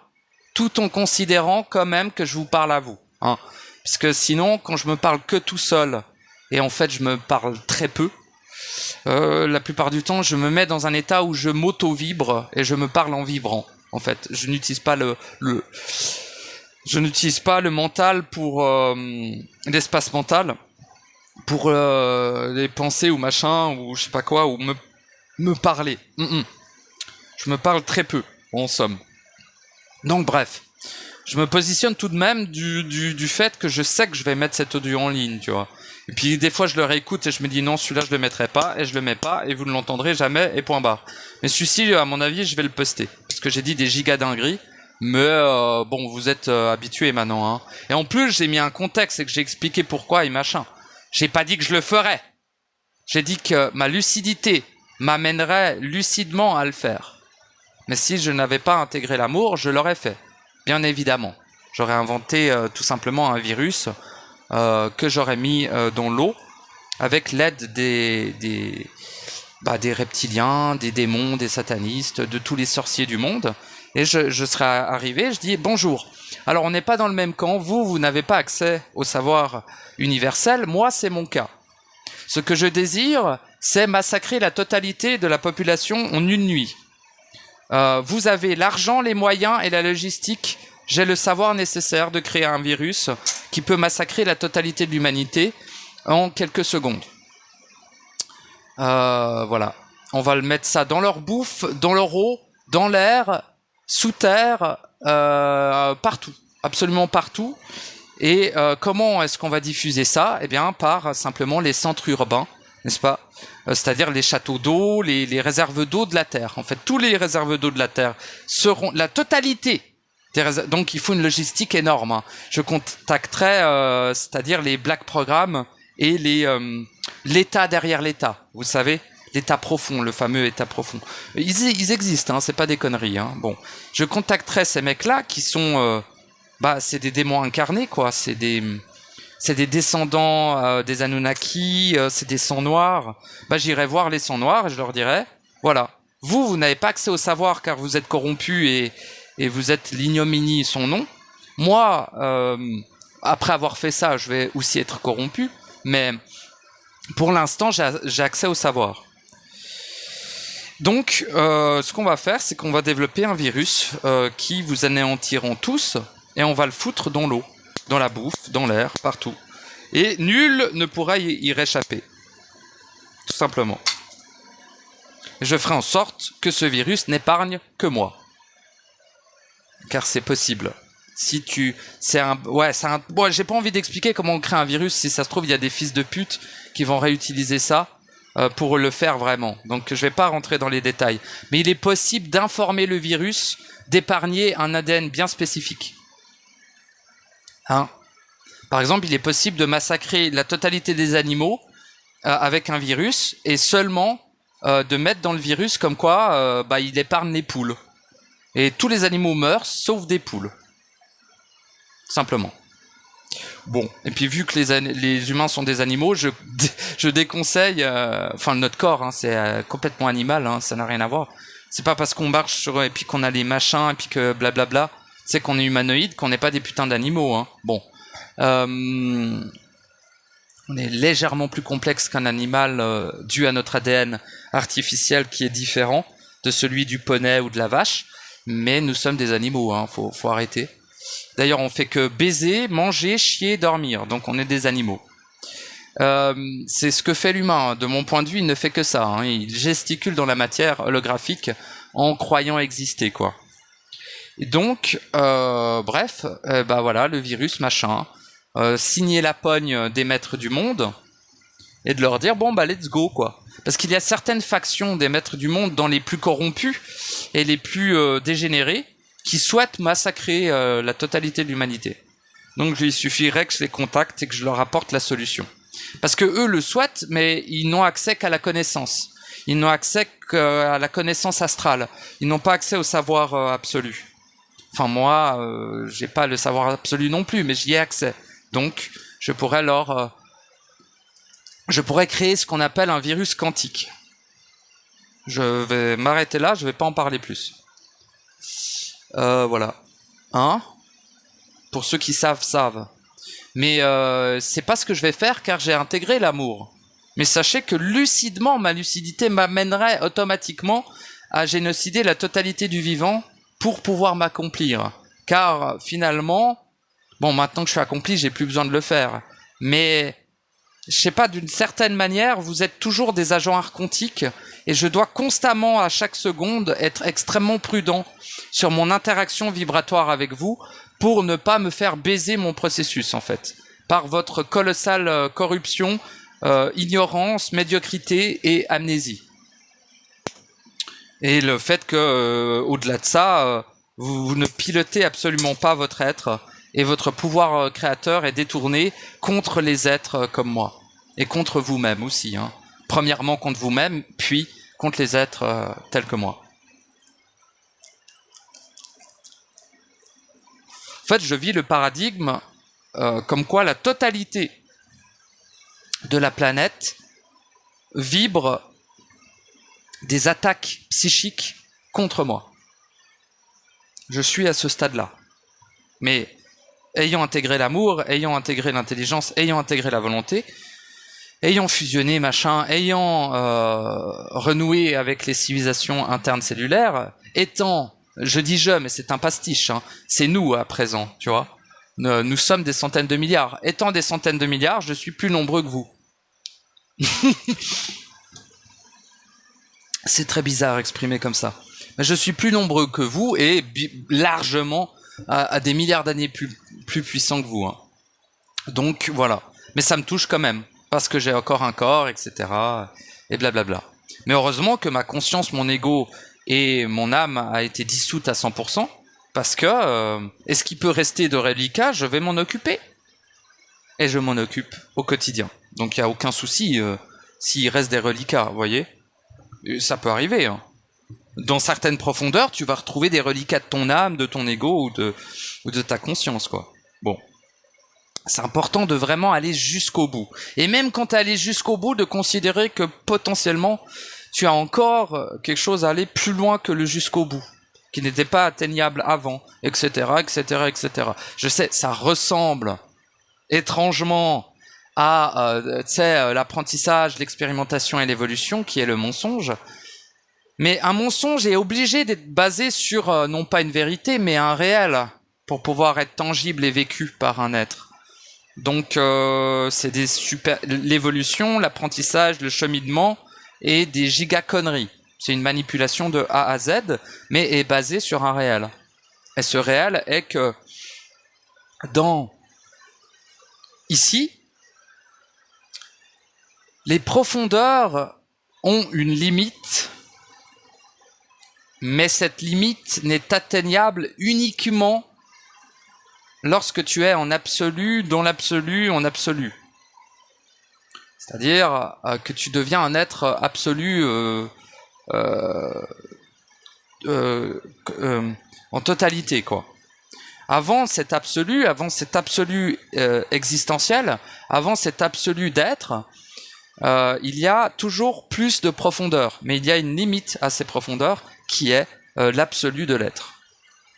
tout en considérant quand même que je vous parle à vous. Hein. Puisque sinon, quand je me parle que tout seul, et en fait je me parle très peu, la plupart du temps, je me mets dans un état où je m'auto-vibre et je me parle en vibrant. En fait, je n'utilise pas je n'utilise pas le mental pour l'espace mental pour les pensées ou machin ou je sais pas quoi ou me parler. Je me parle très peu, en somme. Donc bref, je me positionne tout de même du fait que je sais que je vais mettre cet audio en ligne, tu vois. Et puis des fois je le réécoute et je me dis non, celui-là je le mettrai pas et je le mets pas et vous ne l'entendrez jamais et point barre. Mais celui-ci, à mon avis, je vais le poster parce que j'ai dit des gigas dingueries. Mais bon, vous êtes habitués maintenant. Hein. Et en plus, j'ai mis un contexte et que j'ai expliqué pourquoi et machin. J'ai pas dit que je le ferais. J'ai dit que ma lucidité m'amènerait lucidement à le faire. Mais si je n'avais pas intégré l'amour, je l'aurais fait. Bien évidemment. J'aurais inventé tout simplement un virus que j'aurais mis dans l'eau avec l'aide des reptiliens, des démons, des satanistes, de tous les sorciers du monde. Et je serais arrivé, je dis bonjour. Alors on n'est pas dans le même camp, vous n'avez pas accès au savoir universel, moi c'est mon cas. Ce que je désire, c'est massacrer la totalité de la population en une nuit. Vous avez l'argent, les moyens et la logistique, j'ai le savoir nécessaire de créer un virus qui peut massacrer la totalité de l'humanité en quelques secondes. Voilà, on va le mettre ça dans leur bouffe, dans leur eau, dans l'air, sous terre, partout, absolument partout. Et comment est-ce qu'on va diffuser ça? Eh bien, par simplement les centres urbains, n'est-ce pas? C'est-à-dire les châteaux d'eau, les réserves d'eau de la Terre. En fait, tous les réserves d'eau de la Terre seront la totalité. Donc, il faut une logistique énorme. Hein. Je contacterai, c'est-à-dire les Black Programmes et l'État derrière l'État. Vous savez? L'état profond, le fameux état profond. Ils existent, hein, c'est pas des conneries. Hein. Bon, je contacterai ces mecs-là qui sont, c'est des démons incarnés, quoi. C'est des descendants des Anunnaki, c'est des sangs noirs. J'irai voir les sangs noirs et je leur dirai, voilà, vous n'avez pas accès au savoir car vous êtes corrompus et vous êtes l'ignominie son nom. Moi, après avoir fait ça, je vais aussi être corrompu, mais pour l'instant, j'ai accès au savoir. Donc, ce qu'on va faire, c'est qu'on va développer un virus qui vous anéantiront tous et on va le foutre dans l'eau, dans la bouffe, dans l'air, partout. Et nul ne pourra y réchapper. Tout simplement. Je ferai en sorte que ce virus n'épargne que moi. Car c'est possible. Bon, j'ai pas envie d'expliquer comment on crée un virus. Si ça se trouve, il y a des fils de pute qui vont réutiliser ça pour le faire vraiment. Donc je vais pas rentrer dans les détails. Mais il est possible d'informer le virus d'épargner un ADN bien spécifique. Hein? Par exemple, il est possible de massacrer la totalité des animaux avec un virus et seulement de mettre dans le virus comme quoi il épargne les poules. Et tous les animaux meurent sauf des poules. Simplement. Bon, et puis vu que les humains sont des animaux, je déconseille, notre corps, hein, c'est complètement animal, hein, ça n'a rien à voir. C'est pas parce qu'on marche sur et puis qu'on a les machins et puis que blablabla, c'est qu'on est humanoïde, qu'on n'est pas des putains d'animaux. Hein. Bon, on est légèrement plus complexe qu'un animal dû à notre ADN artificiel qui est différent de celui du poney ou de la vache, mais nous sommes des animaux. Hein. Faut arrêter. D'ailleurs, on fait que baiser, manger, chier, dormir. Donc, on est des animaux. C'est ce que fait l'humain. De mon point de vue, il ne fait que ça. Hein. Il gesticule dans la matière holographique en croyant exister, quoi. Et donc, bref, bah voilà, le virus, machin. Signer la pogne des maîtres du monde et de leur dire bon bah let's go, quoi. Parce qu'il y a certaines factions des maîtres du monde dans les plus corrompus et les plus dégénérés qui souhaitent massacrer la totalité de l'humanité. Donc il suffirait que je les contacte et que je leur apporte la solution. Parce que eux le souhaitent, mais ils n'ont accès qu'à la connaissance. Ils n'ont accès qu'à la connaissance astrale. Ils n'ont pas accès au savoir absolu. Enfin moi, j'ai pas le savoir absolu non plus, mais j'y ai accès. Donc je pourrais créer ce qu'on appelle un virus quantique. Je vais m'arrêter là, je vais pas en parler plus. Voilà. Hein ? Pour ceux qui savent. Mais c'est pas ce que je vais faire car j'ai intégré l'amour. Mais sachez que lucidement, ma lucidité m'amènerait automatiquement à génocider la totalité du vivant pour pouvoir m'accomplir. Car finalement, bon, maintenant que je suis accompli, j'ai plus besoin de le faire. Mais je sais pas, d'une certaine manière, vous êtes toujours des agents archontiques et je dois constamment, à chaque seconde, être extrêmement prudent sur mon interaction vibratoire avec vous pour ne pas me faire baiser mon processus, en fait, par votre colossale corruption, ignorance, médiocrité et amnésie. Et le fait que, au-delà de ça, vous ne pilotez absolument pas votre être et votre pouvoir créateur est détourné contre les êtres comme moi. Et contre vous-même aussi. Hein. Premièrement contre vous-même, puis contre les êtres tels que moi. En fait, je vis le paradigme comme quoi la totalité de la planète vibre des attaques psychiques contre moi. Je suis à ce stade-là. Mais ayant intégré l'amour, ayant intégré l'intelligence, ayant intégré la volonté, ayant fusionné, machin, ayant renoué avec les civilisations internes cellulaires, étant, je dis je, mais c'est un pastiche, hein, c'est nous à présent, tu vois. Nous sommes des centaines de milliards. Étant des centaines de milliards, je suis plus nombreux que vous. C'est très bizarre exprimé comme ça. Mais je suis plus nombreux que vous et largement à des milliards d'années plus puissant que vous. Hein. Donc voilà. Mais ça me touche quand même. Parce que j'ai encore un corps, etc. Et blablabla. Mais heureusement que ma conscience, mon ego et mon âme a été dissoute à 100%. Parce que est-ce qu'il peut rester de reliquats ? Je vais m'en occuper. Et je m'en occupe au quotidien. Donc il n'y a aucun souci s'il reste des reliquats, vous voyez ? Ça peut arriver. Hein. Dans certaines profondeurs, tu vas retrouver des reliquats de ton âme, de ton ego ou de ta conscience, quoi. Bon. C'est important de vraiment aller jusqu'au bout. Et même quand tu es allé jusqu'au bout, de considérer que potentiellement, tu as encore quelque chose à aller plus loin que le jusqu'au bout, qui n'était pas atteignable avant, etc., etc., etc. Je sais, ça ressemble étrangement à l'apprentissage, l'expérimentation et l'évolution, qui est le mensonge. Mais un mensonge est obligé d'être basé sur, non pas une vérité, mais un réel, pour pouvoir être tangible et vécu par un être. Donc, c'est l'évolution, l'apprentissage, le cheminement et des giga-conneries. C'est une manipulation de A à Z, mais est basée sur un réel. Et ce réel est que, ici, les profondeurs ont une limite, mais cette limite n'est atteignable uniquement lorsque tu es en absolu, dans l'absolu, en absolu. C'est-à-dire que tu deviens un être absolu en totalité, quoi. Avant cet absolu existentiel, avant cet absolu d'être, il y a toujours plus de profondeur, mais il y a une limite à ces profondeurs qui est l'absolu de l'être.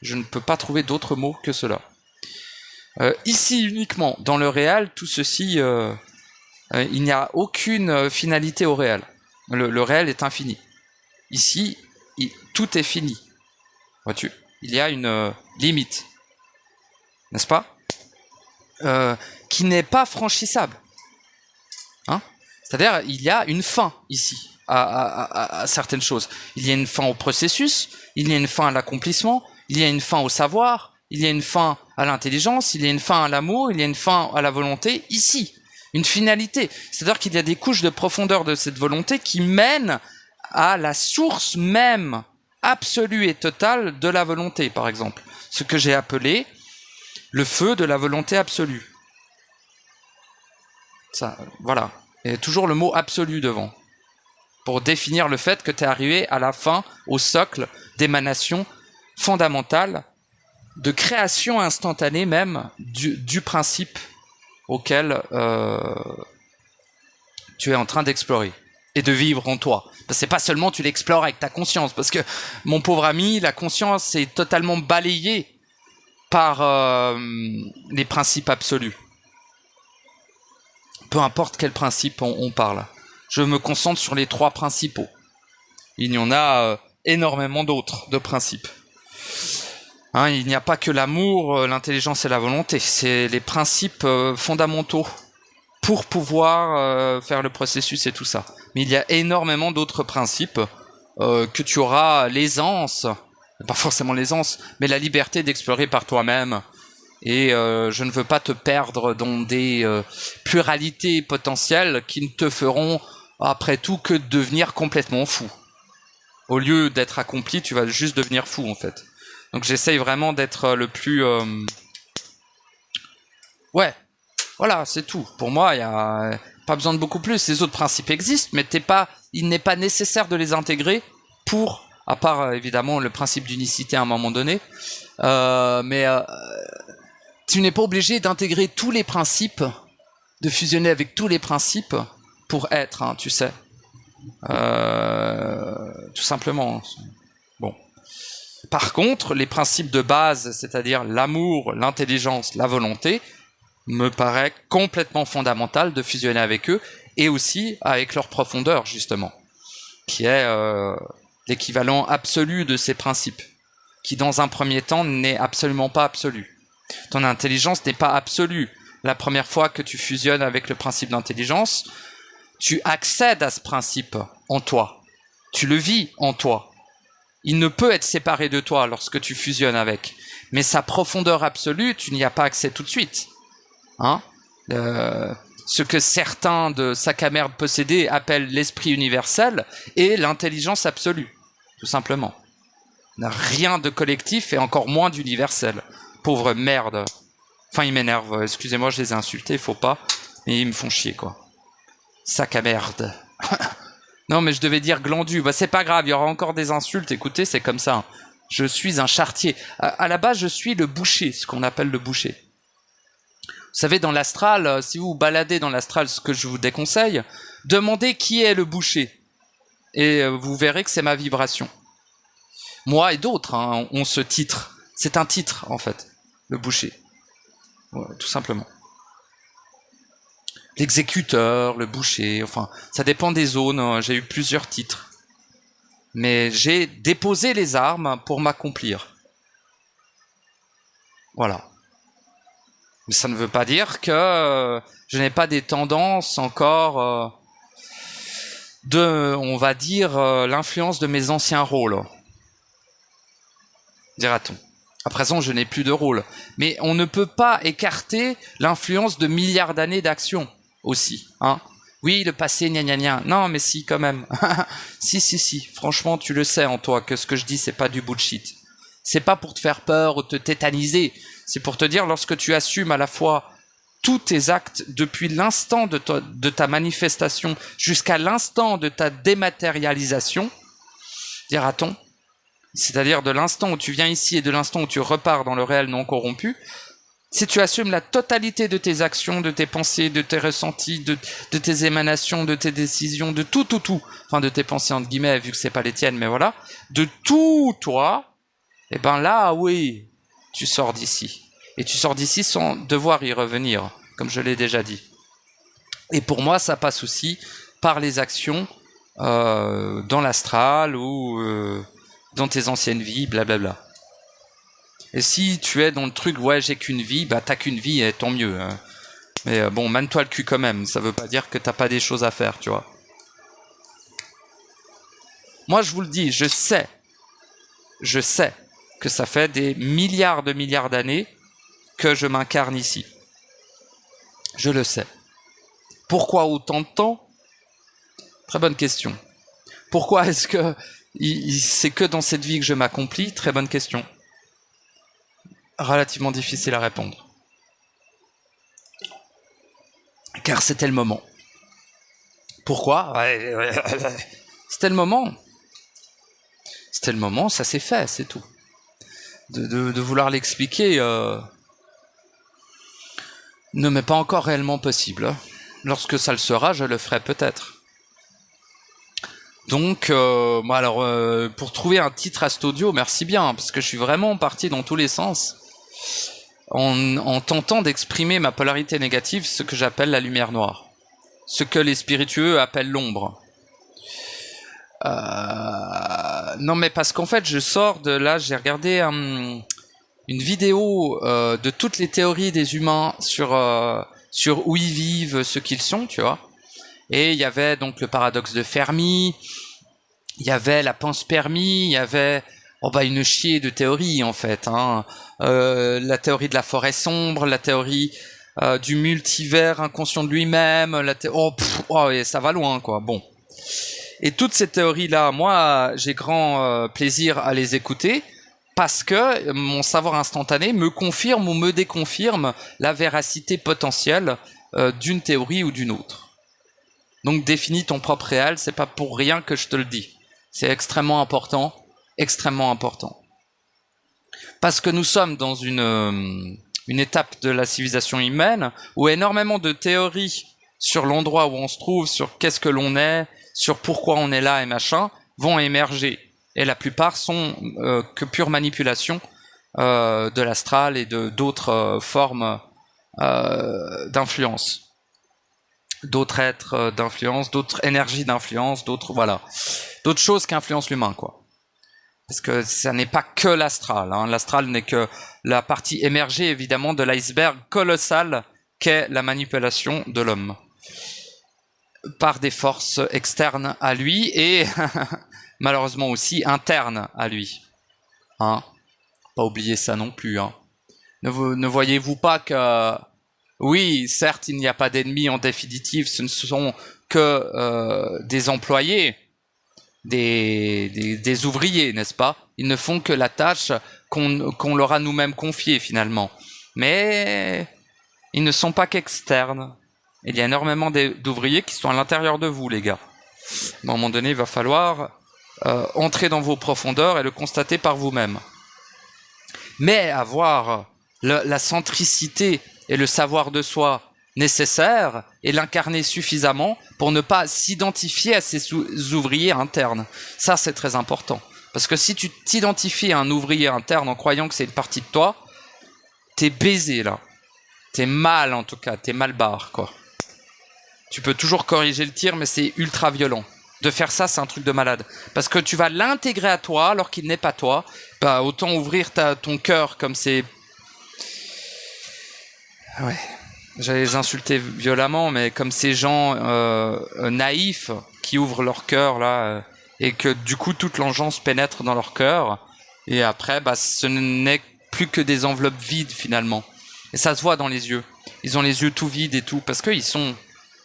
Je ne peux pas trouver d'autre mot que cela. Ici uniquement, dans le réel, tout ceci, il n'y a aucune finalité au réel. Le réel est infini. Ici, tout est fini. Vois-tu ? Il y a une limite, n'est-ce pas ? Qui n'est pas franchissable. Hein ? C'est-à-dire, il y a une fin ici à certaines choses. Il y a une fin au processus, il y a une fin à l'accomplissement, il y a une fin au savoir, il y a une fin à l'intelligence, il y a une fin à l'amour, il y a une fin à la volonté, ici. Une finalité. C'est-à-dire qu'il y a des couches de profondeur de cette volonté qui mènent à la source même absolue et totale de la volonté, par exemple. Ce que j'ai appelé le feu de la volonté absolue. Ça, voilà. Et toujours le mot absolu devant. Pour définir le fait que tu es arrivé à la fin, au socle d'émanation fondamentale, de création instantanée même du principe auquel tu es en train d'explorer et de vivre en toi. Parce que c'est pas seulement tu l'explores avec ta conscience, parce que mon pauvre ami, la conscience est totalement balayée par les principes absolus. Peu importe quel principe on parle. Je me concentre sur les 3 principaux. Il y en a énormément d'autres de principes. Hein, il n'y a pas que l'amour, l'intelligence et la volonté. C'est les principes fondamentaux pour pouvoir faire le processus et tout ça. Mais il y a énormément d'autres principes que tu auras l'aisance, pas forcément l'aisance, mais la liberté d'explorer par toi-même. Et je ne veux pas te perdre dans des pluralités potentielles qui ne te feront après tout que devenir complètement fou. Au lieu d'être accompli, tu vas juste devenir fou en fait. Donc j'essaye vraiment d'être le plus... Ouais, voilà, c'est tout. Pour moi, il n'y a pas besoin de beaucoup plus. Les autres principes existent, mais il n'est pas nécessaire de les intégrer pour, à part évidemment le principe d'unicité à un moment donné, tu n'es pas obligé d'intégrer tous les principes, de fusionner avec tous les principes pour être, hein, tu sais. Tout simplement. Bon. Par contre, les principes de base, c'est-à-dire l'amour, l'intelligence, la volonté, me paraît complètement fondamental de fusionner avec eux et aussi avec leur profondeur, justement, qui est l'équivalent absolu de ces principes, qui dans un premier temps n'est absolument pas absolu. Ton intelligence n'est pas absolue. La première fois que tu fusionnes avec le principe d'intelligence, tu accèdes à ce principe en toi. Tu le vis en toi. Il ne peut être séparé de toi lorsque tu fusionnes avec. Mais sa profondeur absolue, tu n'y as pas accès tout de suite. Hein ? Ce que certains de sac à merde possédés appellent l'esprit universel et l'intelligence absolue, tout simplement. Il n'y a rien de collectif et encore moins d'universel. Pauvre merde. Enfin, ils m'énervent. Excusez-moi, je les ai insultés, il faut pas. Mais ils me font chier, quoi. Sac à merde. Non, mais je devais dire glandu. Bah, c'est pas grave, il y aura encore des insultes. Écoutez, c'est comme ça. Je suis un charretier. À la base, je suis le boucher, ce qu'on appelle le boucher. Vous savez, dans l'astral, si vous vous baladez dans l'astral, ce que je vous déconseille, demandez qui est le boucher. Et vous verrez que c'est ma vibration. Moi et d'autres, hein, ont ce titre. C'est un titre, en fait, le boucher. Ouais, tout simplement. L'exécuteur, le boucher, enfin, ça dépend des zones. Hein. J'ai eu plusieurs titres. Mais j'ai déposé les armes pour m'accomplir. Voilà. Mais ça ne veut pas dire que je n'ai pas des tendances encore on va dire, l'influence de mes anciens rôles. Dira-t-on. À présent, je n'ai plus de rôle. Mais on ne peut pas écarter l'influence de milliards d'années d'action aussi. Hein. Oui, le passé, gna gna gna. Non, mais si, quand même. Si. Franchement, tu le sais en toi que ce que je dis, c'est pas du bullshit. C'est pas pour te faire peur ou te tétaniser. C'est pour te dire, lorsque tu assumes à la fois tous tes actes depuis l'instant de ta manifestation jusqu'à l'instant de ta dématérialisation, dira-t-on, c'est-à-dire de l'instant où tu viens ici et de l'instant où tu repars dans le réel non corrompu, Si tu assumes la totalité de tes actions, de tes pensées, de tes ressentis, de tes émanations, de tes décisions, de tout, enfin de tes pensées entre guillemets, vu que c'est pas les tiennes, mais voilà, de tout toi, et ben là, oui, tu sors d'ici. Et tu sors d'ici sans devoir y revenir, comme je l'ai déjà dit. Et pour moi, ça passe aussi par les actions dans l'astral ou dans tes anciennes vies, blablabla. Et si tu es dans le truc, ouais, j'ai qu'une vie, bah t'as qu'une vie et tant mieux. Hein. Mais bon, mène-toi le cul quand même. Ça veut pas dire que t'as pas des choses à faire, tu vois. Moi, je vous le dis, je sais que ça fait des milliards d'années que je m'incarne ici. Je le sais. Pourquoi autant de temps? Très bonne question. Pourquoi est-ce que c'est que dans cette vie que je m'accomplis? Très bonne question. Relativement difficile à répondre. Car c'était le moment. Pourquoi? C'était le moment. C'était le moment, ça s'est fait, c'est tout. De vouloir l'expliquer ne m'est pas encore réellement possible. Lorsque ça le sera, je le ferai peut-être. Donc, pour trouver un titre à cet audio, merci bien, parce que je suis vraiment parti dans tous les sens, en tentant d'exprimer ma polarité négative, ce que j'appelle la lumière noire, ce que les spiritueux appellent l'ombre. Non, mais parce qu'en fait, je sors de là, j'ai regardé une vidéo de toutes les théories des humains sur où ils vivent, ce qu'ils sont, tu vois. Et il y avait donc le paradoxe de Fermi, il y avait la panspermie, il y avait une chier de théories en fait. Hein. La théorie de la forêt sombre, la théorie du multivers inconscient de lui-même, et ça va loin quoi. Bon. Et toutes ces théories-là, moi, j'ai grand plaisir à les écouter parce que mon savoir instantané me confirme ou me déconfirme la véracité potentielle d'une théorie ou d'une autre. Donc définis ton propre réel, c'est pas pour rien que je te le dis. C'est extrêmement important, extrêmement important. Parce que nous sommes dans une étape de la civilisation humaine où énormément de théories sur l'endroit où on se trouve, sur qu'est-ce que l'on est, sur pourquoi on est là et machin, vont émerger. Et la plupart sont que pure manipulation de l'astral et de d'autres formes d'influence. D'autres êtres d'influence, d'autres énergies d'influence, d'autres choses qui influencent l'humain, quoi. Parce que ça n'est pas que l'astral. Hein. L'astral n'est que la partie émergée, évidemment, de l'iceberg colossal qu'est la manipulation de l'homme par des forces externes à lui et malheureusement aussi internes à lui. Hein. Pas oublier ça non plus. Hein. Ne voyez-vous pas que oui, certes, il n'y a pas d'ennemis en définitive, ce ne sont que des employés, des ouvriers, n'est-ce pas? Ils ne font que la tâche qu'on leur a nous-mêmes confiée finalement. Mais ils ne sont pas qu'externes. Il y a énormément d'ouvriers qui sont à l'intérieur de vous, les gars. À un moment donné, il va falloir entrer dans vos profondeurs et le constater par vous-même. Mais avoir la centricité et le savoir de soi nécessaire et l'incarner suffisamment pour ne pas s'identifier à ces ouvriers internes. Ça, c'est très important. Parce que si tu t'identifies à un ouvrier interne en croyant que c'est une partie de toi, t'es baisé, là. T'es mal, en tout cas. T'es mal barre, quoi. Tu peux toujours corriger le tir, mais c'est ultra violent. De faire ça, c'est un truc de malade. Parce que tu vas l'intégrer à toi alors qu'il n'est pas toi. Bah, autant ouvrir ton cœur comme c'est... Ouais. J'allais les insulter violemment, mais comme ces gens naïfs qui ouvrent leur cœur, là, et que du coup, toute l'engeance pénètre dans leur cœur. Et après, ce n'est plus que des enveloppes vides, finalement. Et ça se voit dans les yeux. Ils ont les yeux tout vides et tout, parce qu'ils sont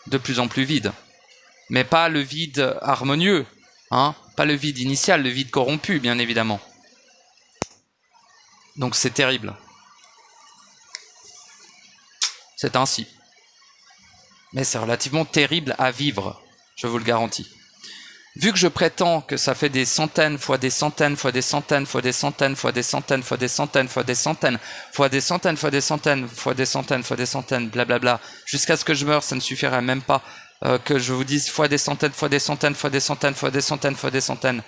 de plus en plus vides. Mais pas le vide harmonieux, hein, pas le vide initial, le vide corrompu, bien évidemment. Donc c'est terrible. C'est ainsi. Mais c'est relativement terrible à vivre, je vous le garantis. vu que je prétends que ça fait des centaines fois des centaines fois des centaines fois des centaines fois des centaines fois des centaines fois des centaines fois des centaines fois des centaines fois des centaines fois des centaines, blablabla, jusqu'à ce que je meure, ça ne suffirait même pas que je vous dise fois des centaines fois des centaines fois des centaines fois des centaines fois des centaines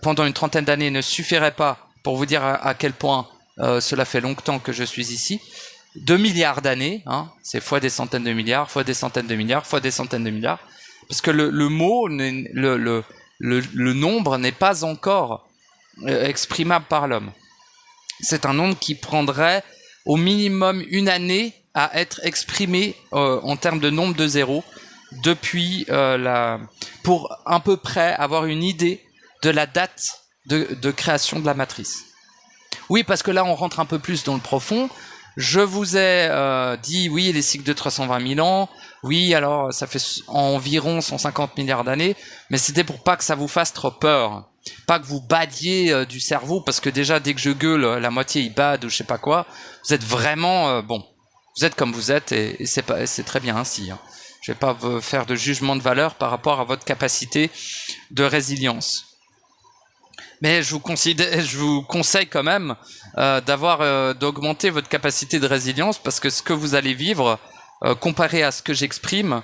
pendant une trentaine d'années ne suffirait pas pour vous dire à quel point cela fait longtemps que je suis ici. 2 milliards d'années, hein, c'est fois des centaines de milliards, fois des centaines de milliards, fois des centaines de milliards. Parce que le mot, le nombre n'est pas encore exprimable par l'homme. C'est un nombre qui prendrait au minimum une année à être exprimé en termes de nombre de zéros depuis pour à peu près avoir une idée de la date de création de la matrice. Oui, parce que là, on rentre un peu plus dans le profond. Je vous ai dit, oui, les cycles de 320 000 ans, oui, alors ça fait environ 150 milliards d'années, mais c'était pour pas que ça vous fasse trop peur. Pas que vous badiez du cerveau, parce que déjà, dès que je gueule, la moitié il bade ou je sais pas quoi. Vous êtes vraiment, bon, vous êtes comme vous êtes et c'est très bien ainsi. Hein. Je vais pas vous faire de jugement de valeur par rapport à votre capacité de résilience. Mais je vous conseille quand même d'augmenter votre capacité de résilience, parce que ce que vous allez vivre, comparé à ce que j'exprime,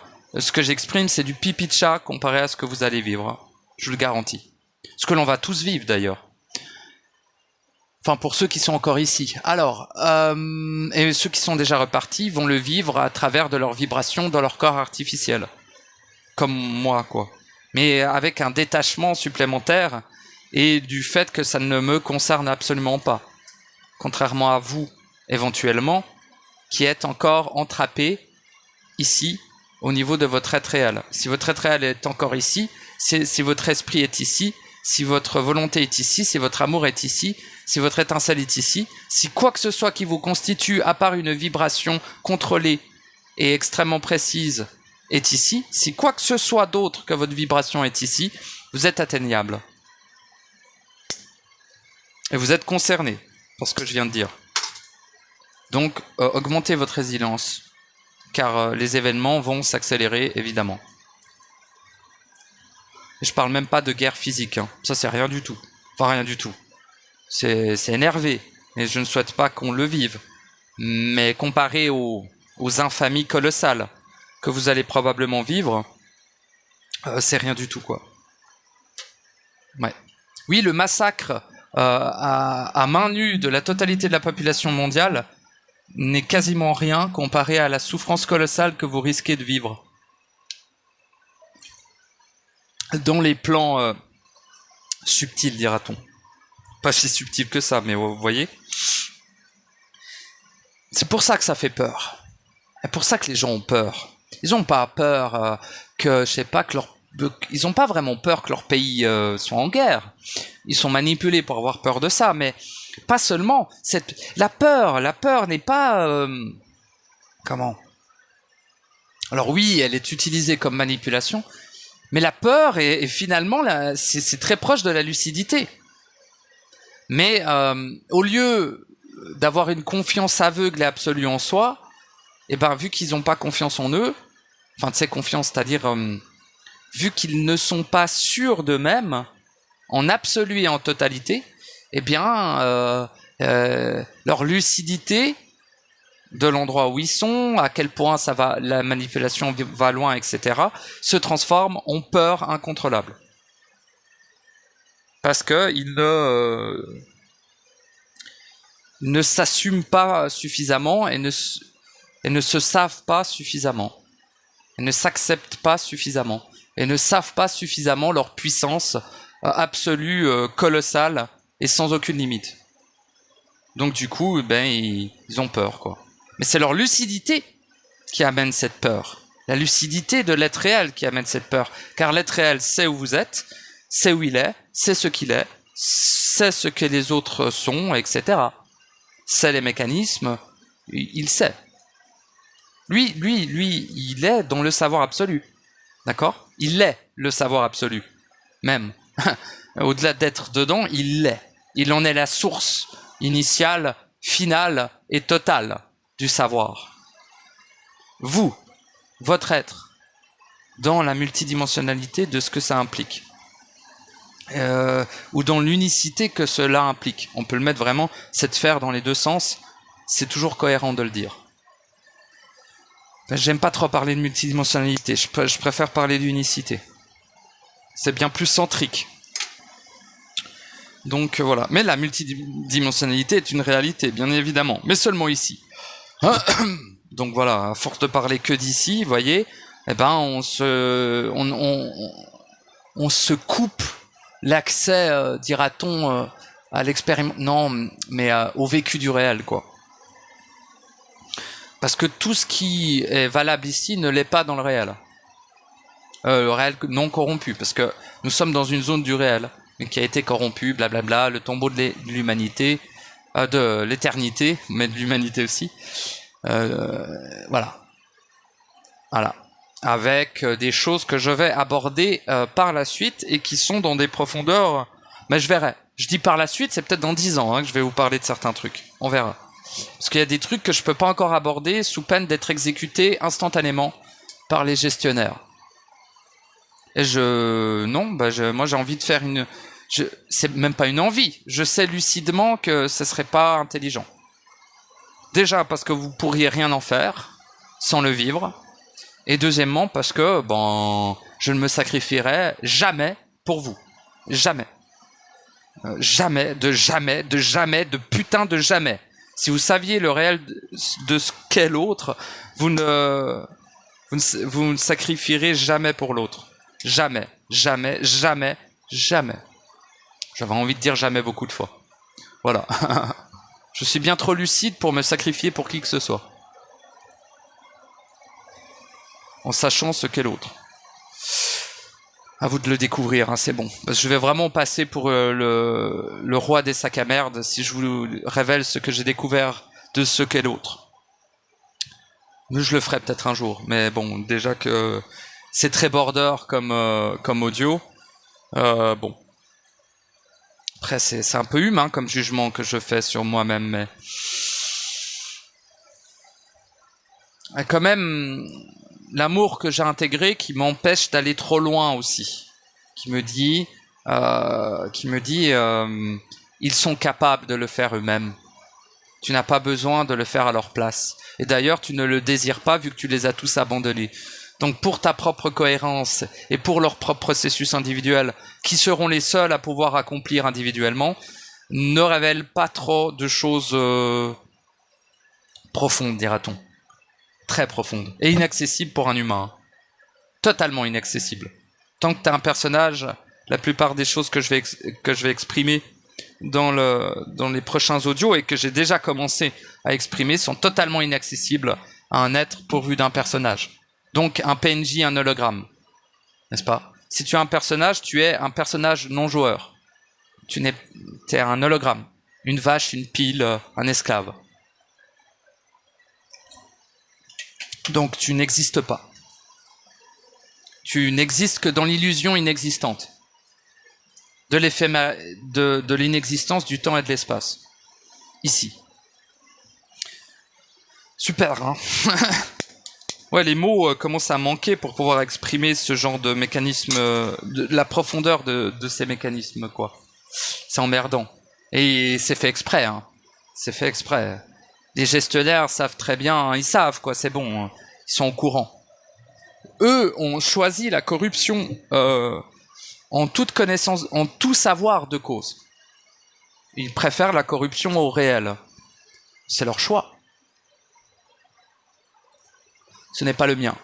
c'est du pipi de chat comparé à ce que vous allez vivre. Je vous le garantis. Ce que l'on va tous vivre d'ailleurs. Enfin, pour ceux qui sont encore ici. Alors, et ceux qui sont déjà repartis vont le vivre à travers de leurs vibrations dans leur corps artificiel. Comme moi, quoi. Mais avec un détachement supplémentaire et du fait que ça ne me concerne absolument pas. Contrairement à vous, éventuellement, qui êtes encore entrappés ici, au niveau de votre être réel. Si votre être réel est encore ici, si votre esprit est ici, si votre volonté est ici, si votre amour est ici, si votre étincelle est ici, si quoi que ce soit qui vous constitue, à part une vibration contrôlée et extrêmement précise, est ici, si quoi que ce soit d'autre que votre vibration est ici, vous êtes atteignable. Et vous êtes concerné par ce que je viens de dire. Donc, augmentez votre résilience, car les événements vont s'accélérer, évidemment. Et je parle même pas de guerre physique, hein. Ça c'est rien du tout. Enfin, rien du tout. C'est énervé, et je ne souhaite pas qu'on le vive. Mais comparé aux infamies colossales que vous allez probablement vivre, c'est rien du tout, quoi. Ouais. Oui, le massacre à main nue de la totalité de la population mondiale n'est quasiment rien comparé à la souffrance colossale que vous risquez de vivre. Dans les plans subtils, dira-t-on. Pas si subtil que ça, mais vous voyez. C'est pour ça que ça fait peur. C'est pour ça que les gens ont peur. Ils n'ont pas peur que, je sais pas, ils n'ont pas vraiment peur que leur pays soit en guerre. Ils sont manipulés pour avoir peur de ça, mais pas seulement. La peur n'est pas... comment ? Alors oui, elle est utilisée comme manipulation, mais la peur est finalement, c'est très proche de la lucidité. Mais au lieu d'avoir une confiance aveugle et absolue en soi, et ben vu qu'ils n'ont pas confiance en eux, enfin tu sais, confiance, c'est-à-dire vu qu'ils ne sont pas sûrs d'eux-mêmes, en absolu et en totalité, eh bien leur lucidité de l'endroit où ils sont, à quel point ça va, la manipulation va loin, etc., se transforme en peur incontrôlable. Parce qu'ils ne s'assument pas suffisamment et ne se savent pas suffisamment. Et ne s'acceptent pas suffisamment. Et ne savent pas suffisamment leur puissance absolue, colossale et sans aucune limite. Donc du coup, ben, ils ont peur, quoi. Mais c'est leur lucidité qui amène cette peur. La lucidité de l'être réel qui amène cette peur. Car l'être réel sait où vous êtes, sait où il est, sait ce qu'il est, sait ce que les autres sont, etc. Sait les mécanismes, il sait. Lui, il est dans le savoir absolu. D'accord ? Il est le savoir absolu. Même. Au-delà d'être dedans, il l'est. Il en est la source initiale, finale et totale du savoir. Vous, votre être, dans la multidimensionnalité de ce que ça implique. Ou dans l'unicité que cela implique. On peut le mettre vraiment, cette sphère dans les deux sens, c'est toujours cohérent de le dire. J'aime pas trop parler de multidimensionnalité, je préfère parler d'unicité. C'est bien plus centrique. Donc voilà. Mais la multidimensionnalité est une réalité, bien évidemment. Mais seulement ici. Donc voilà, à force de parler que d'ici, vous voyez, eh ben on se coupe l'accès, dira-t-on, à l'expérimentation. Non, mais au vécu du réel, quoi. Parce que tout ce qui est valable ici ne l'est pas dans le réel. Le réel non corrompu, parce que nous sommes dans une zone du réel, mais qui a été corrompu, blablabla, le tombeau de l'humanité, de l'éternité, mais de l'humanité aussi. Voilà. Voilà. Avec des choses que je vais aborder par la suite et qui sont dans des profondeurs. Mais je verrai. Je dis par la suite, c'est peut-être dans 10 ans que je vais vous parler de certains trucs. On verra. Parce qu'il y a des trucs que je peux pas encore aborder sous peine d'être exécutés instantanément par les gestionnaires. Et moi j'ai envie de faire c'est même pas une envie. Je sais lucidement que ce serait pas intelligent. Déjà parce que vous pourriez rien en faire sans le vivre. Et deuxièmement parce que je ne me sacrifierai jamais pour vous. Jamais. Jamais, de putain de jamais. Si vous saviez le réel de ce qu'est l'autre, vous ne sacrifierez jamais pour l'autre. Jamais, jamais, jamais, jamais. J'avais envie de dire jamais beaucoup de fois. Voilà. Je suis bien trop lucide pour me sacrifier pour qui que ce soit. En sachant ce qu'est l'autre. À vous de le découvrir, c'est bon. Parce que je vais vraiment passer pour le roi des sacs à merde si je vous révèle ce que j'ai découvert de ce qu'est l'autre. Mais je le ferai peut-être un jour. Mais bon, déjà que c'est très border comme audio. Bon. Après, c'est un peu humain comme jugement que je fais sur moi-même, mais... Quand même... L'amour que j'ai intégré qui m'empêche d'aller trop loin aussi, qui me dit ils sont capables de le faire eux-mêmes. Tu n'as pas besoin de le faire à leur place. Et d'ailleurs, tu ne le désires pas vu que tu les as tous abandonnés. Donc pour ta propre cohérence et pour leur propre processus individuel, qui seront les seuls à pouvoir accomplir individuellement, ne révèle pas trop de choses profondes, dira-t-on. Très profonde et inaccessible pour un humain. Totalement inaccessible. Tant que tu as un personnage, la plupart des choses que je vais exprimer dans les prochains audios et que j'ai déjà commencé à exprimer sont totalement inaccessibles à un être pourvu d'un personnage. Donc un PNJ, un hologramme. N'est-ce pas? Si tu as un personnage, tu es un personnage non joueur. Tu es un hologramme. Une vache, une pile, un esclave. Donc tu n'existes pas. Tu n'existes que dans l'illusion inexistante. De l'inexistence du temps et de l'espace. Ici. Super, hein. Ouais, les mots commencent à manquer pour pouvoir exprimer ce genre de mécanisme, la profondeur de ces mécanismes, quoi. C'est emmerdant. Et c'est fait exprès, hein. C'est fait exprès. Les gestionnaires savent très bien, ils savent quoi, c'est bon, ils sont au courant. Eux ont choisi la corruption en toute connaissance, en tout savoir de cause. Ils préfèrent la corruption au réel. C'est leur choix. Ce n'est pas le mien.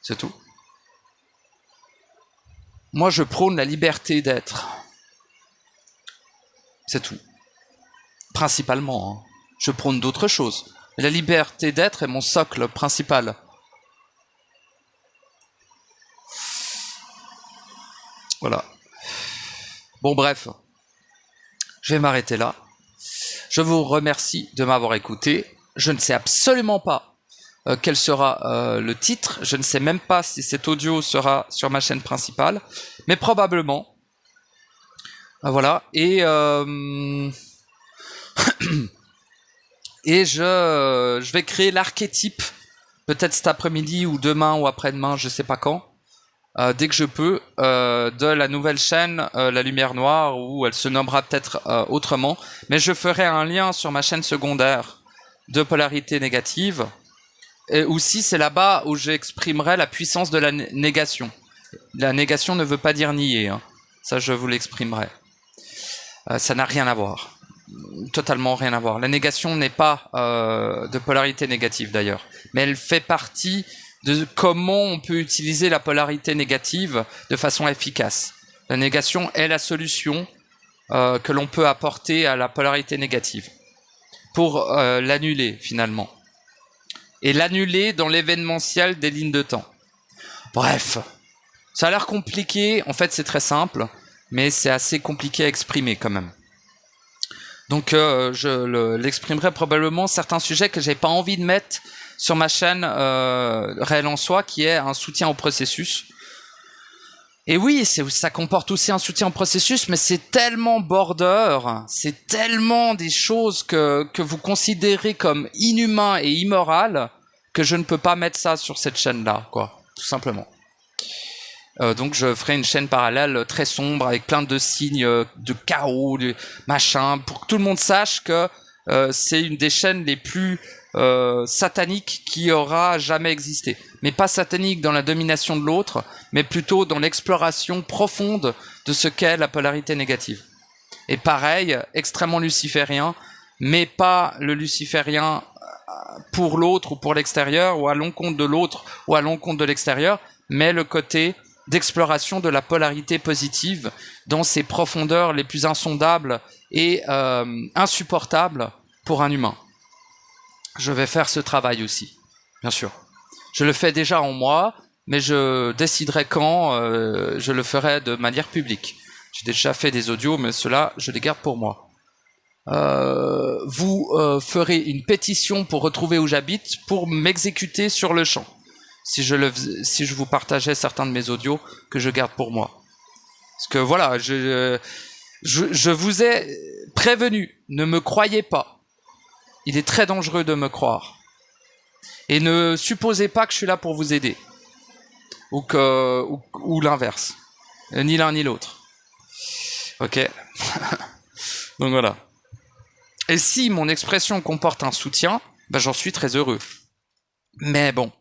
C'est tout. Moi, je prône la liberté d'être. C'est tout. Principalement, hein. Je prône d'autres choses. La liberté d'être est mon socle principal. Voilà. Bon, bref. Je vais m'arrêter là. Je vous remercie de m'avoir écouté. Je ne sais absolument pas quel sera le titre. Je ne sais même pas si cet audio sera sur ma chaîne principale. Mais probablement. Voilà. Et je vais créer l'archétype peut-être cet après-midi ou demain ou après-demain, je sais pas quand, dès que je peux, de la nouvelle chaîne La Lumière Noire, où elle se nommera peut-être autrement, mais je ferai un lien sur ma chaîne secondaire de polarité négative, et aussi c'est là-bas où j'exprimerai la puissance de la négation. La négation ne veut pas dire nier, hein. Ça je vous l'exprimerai. Ça n'a rien à voir. Totalement rien à voir. La négation n'est pas de polarité négative d'ailleurs, mais elle fait partie de comment on peut utiliser la polarité négative de façon efficace. La négation est la solution que l'on peut apporter à la polarité négative pour l'annuler finalement. Et l'annuler dans l'événementiel des lignes de temps. Bref, ça a l'air compliqué, en fait c'est très simple, mais c'est assez compliqué à exprimer quand même. Donc je l'exprimerai probablement certains sujets que j'ai pas envie de mettre sur ma chaîne Réel en Soi, qui est un soutien au processus. Et oui, ça comporte aussi un soutien au processus, mais c'est tellement border, c'est tellement des choses que vous considérez comme inhumains et immorales que je ne peux pas mettre ça sur cette chaîne-là, quoi, tout simplement. Donc je ferai une chaîne parallèle très sombre avec plein de signes de chaos, de machin, pour que tout le monde sache que c'est une des chaînes les plus sataniques qui aura jamais existé. Mais pas satanique dans la domination de l'autre, mais plutôt dans l'exploration profonde de ce qu'est la polarité négative. Et pareil, extrêmement luciférien, mais pas le luciférien pour l'autre ou pour l'extérieur, ou à l'encontre de l'autre ou à l'encontre de l'extérieur, mais le côté d'exploration de la polarité positive dans ses profondeurs les plus insondables et insupportables pour un humain. Je vais faire ce travail aussi, bien sûr. Je le fais déjà en moi, mais je déciderai quand je le ferai de manière publique. J'ai déjà fait des audios, mais ceux-là, je les garde pour moi. Vous ferez une pétition pour retrouver où j'habite, pour m'exécuter sur le champ. Si je vous partageais certains de mes audios que je garde pour moi. Parce que voilà, je vous ai prévenu, ne me croyez pas. Il est très dangereux de me croire. Et ne supposez pas que je suis là pour vous aider. Ou l'inverse. Ni l'un ni l'autre. Ok. Donc voilà. Et si mon expression comporte un soutien, ben j'en suis très heureux. Mais bon.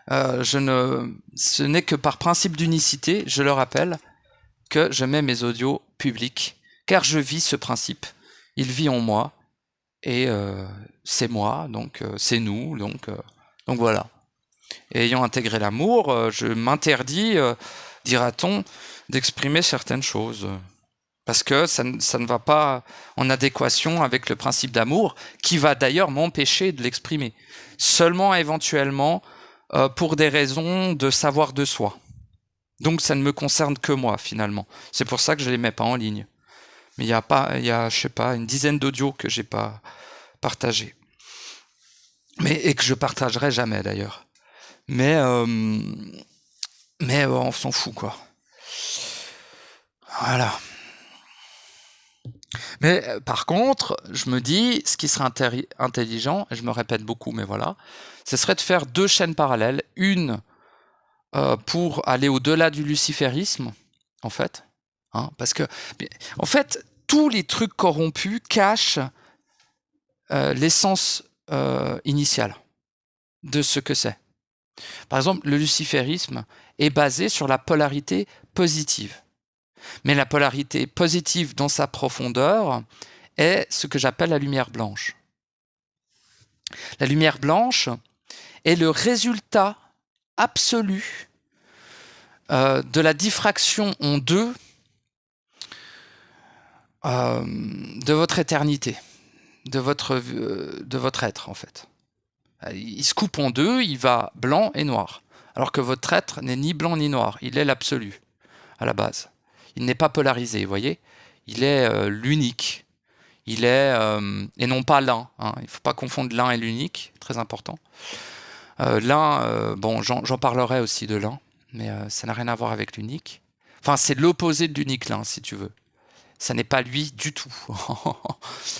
Ce n'est que par principe d'unicité, je le rappelle, que je mets mes audios publics, car je vis ce principe. Il vit en moi, et c'est moi, donc c'est nous, donc voilà. Et ayant intégré l'amour, je m'interdis, dira-t-on, d'exprimer certaines choses. Parce que ça ne va pas en adéquation avec le principe d'amour, qui va d'ailleurs m'empêcher de l'exprimer. Seulement éventuellement pour des raisons de savoir de soi. Donc ça ne me concerne que moi finalement. C'est pour ça que je les mets pas en ligne. Mais il y a je sais pas, une dizaine d'audios que j'ai pas partagés. Et que je partagerai jamais d'ailleurs. Mais on s'en fout quoi. Voilà. Mais par contre, je me dis, ce qui serait intelligent, et je me répète beaucoup, mais voilà, ce serait de faire deux chaînes parallèles, une pour aller au-delà du luciférisme, en fait, hein, parce que, en fait, tous les trucs corrompus cachent l'essence initiale de ce que c'est. Par exemple, le luciférisme est basé sur la polarité positive. Mais la polarité positive dans sa profondeur est ce que j'appelle la lumière blanche. La lumière blanche est le résultat absolu de la diffraction en deux de votre éternité, de votre être en fait. Il se coupe en deux, il va blanc et noir, alors que votre être n'est ni blanc ni noir, il est l'absolu à la base. Il n'est pas polarisé, vous voyez. Il est l'unique. Il est, et non pas l'un. Hein. Il ne faut pas confondre l'un et l'unique, très important. L'un, bon, j'en parlerai aussi de l'un, mais ça n'a rien à voir avec l'unique. Enfin, c'est l'opposé de l'unique l'un, si tu veux. Ça n'est pas lui du tout.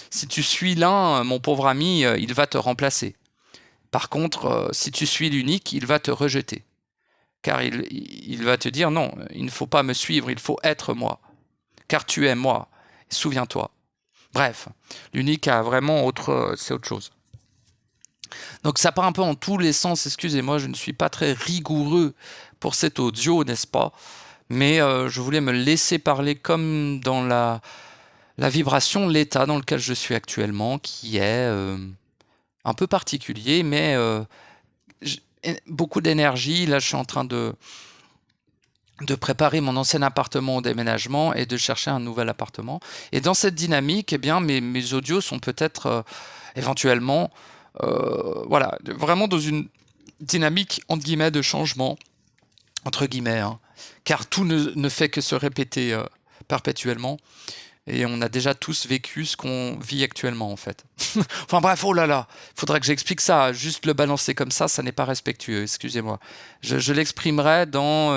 Si tu suis l'un, mon pauvre ami, il va te remplacer. Par contre, si tu suis l'unique, il va te rejeter. Car il va te dire non, il ne faut pas me suivre, il faut être moi. Car tu es moi, souviens-toi. Bref, l'unique a vraiment c'est autre chose. Donc ça part un peu en tous les sens, excusez-moi, je ne suis pas très rigoureux pour cet audio, n'est-ce pas? Mais je voulais me laisser parler comme dans la vibration, l'état dans lequel je suis actuellement, qui est un peu particulier, mais beaucoup d'énergie. Là, je suis en train de préparer mon ancien appartement au déménagement et de chercher un nouvel appartement. Et dans cette dynamique, eh bien, mes audios sont peut-être éventuellement, voilà, vraiment dans une dynamique, entre guillemets, de changement, entre guillemets, hein, car tout ne fait que se répéter perpétuellement. Et on a déjà tous vécu ce qu'on vit actuellement, en fait. Enfin bref, oh là là, il faudrait que j'explique ça. Juste le balancer comme ça n'est pas respectueux, excusez-moi. Je l'exprimerai dans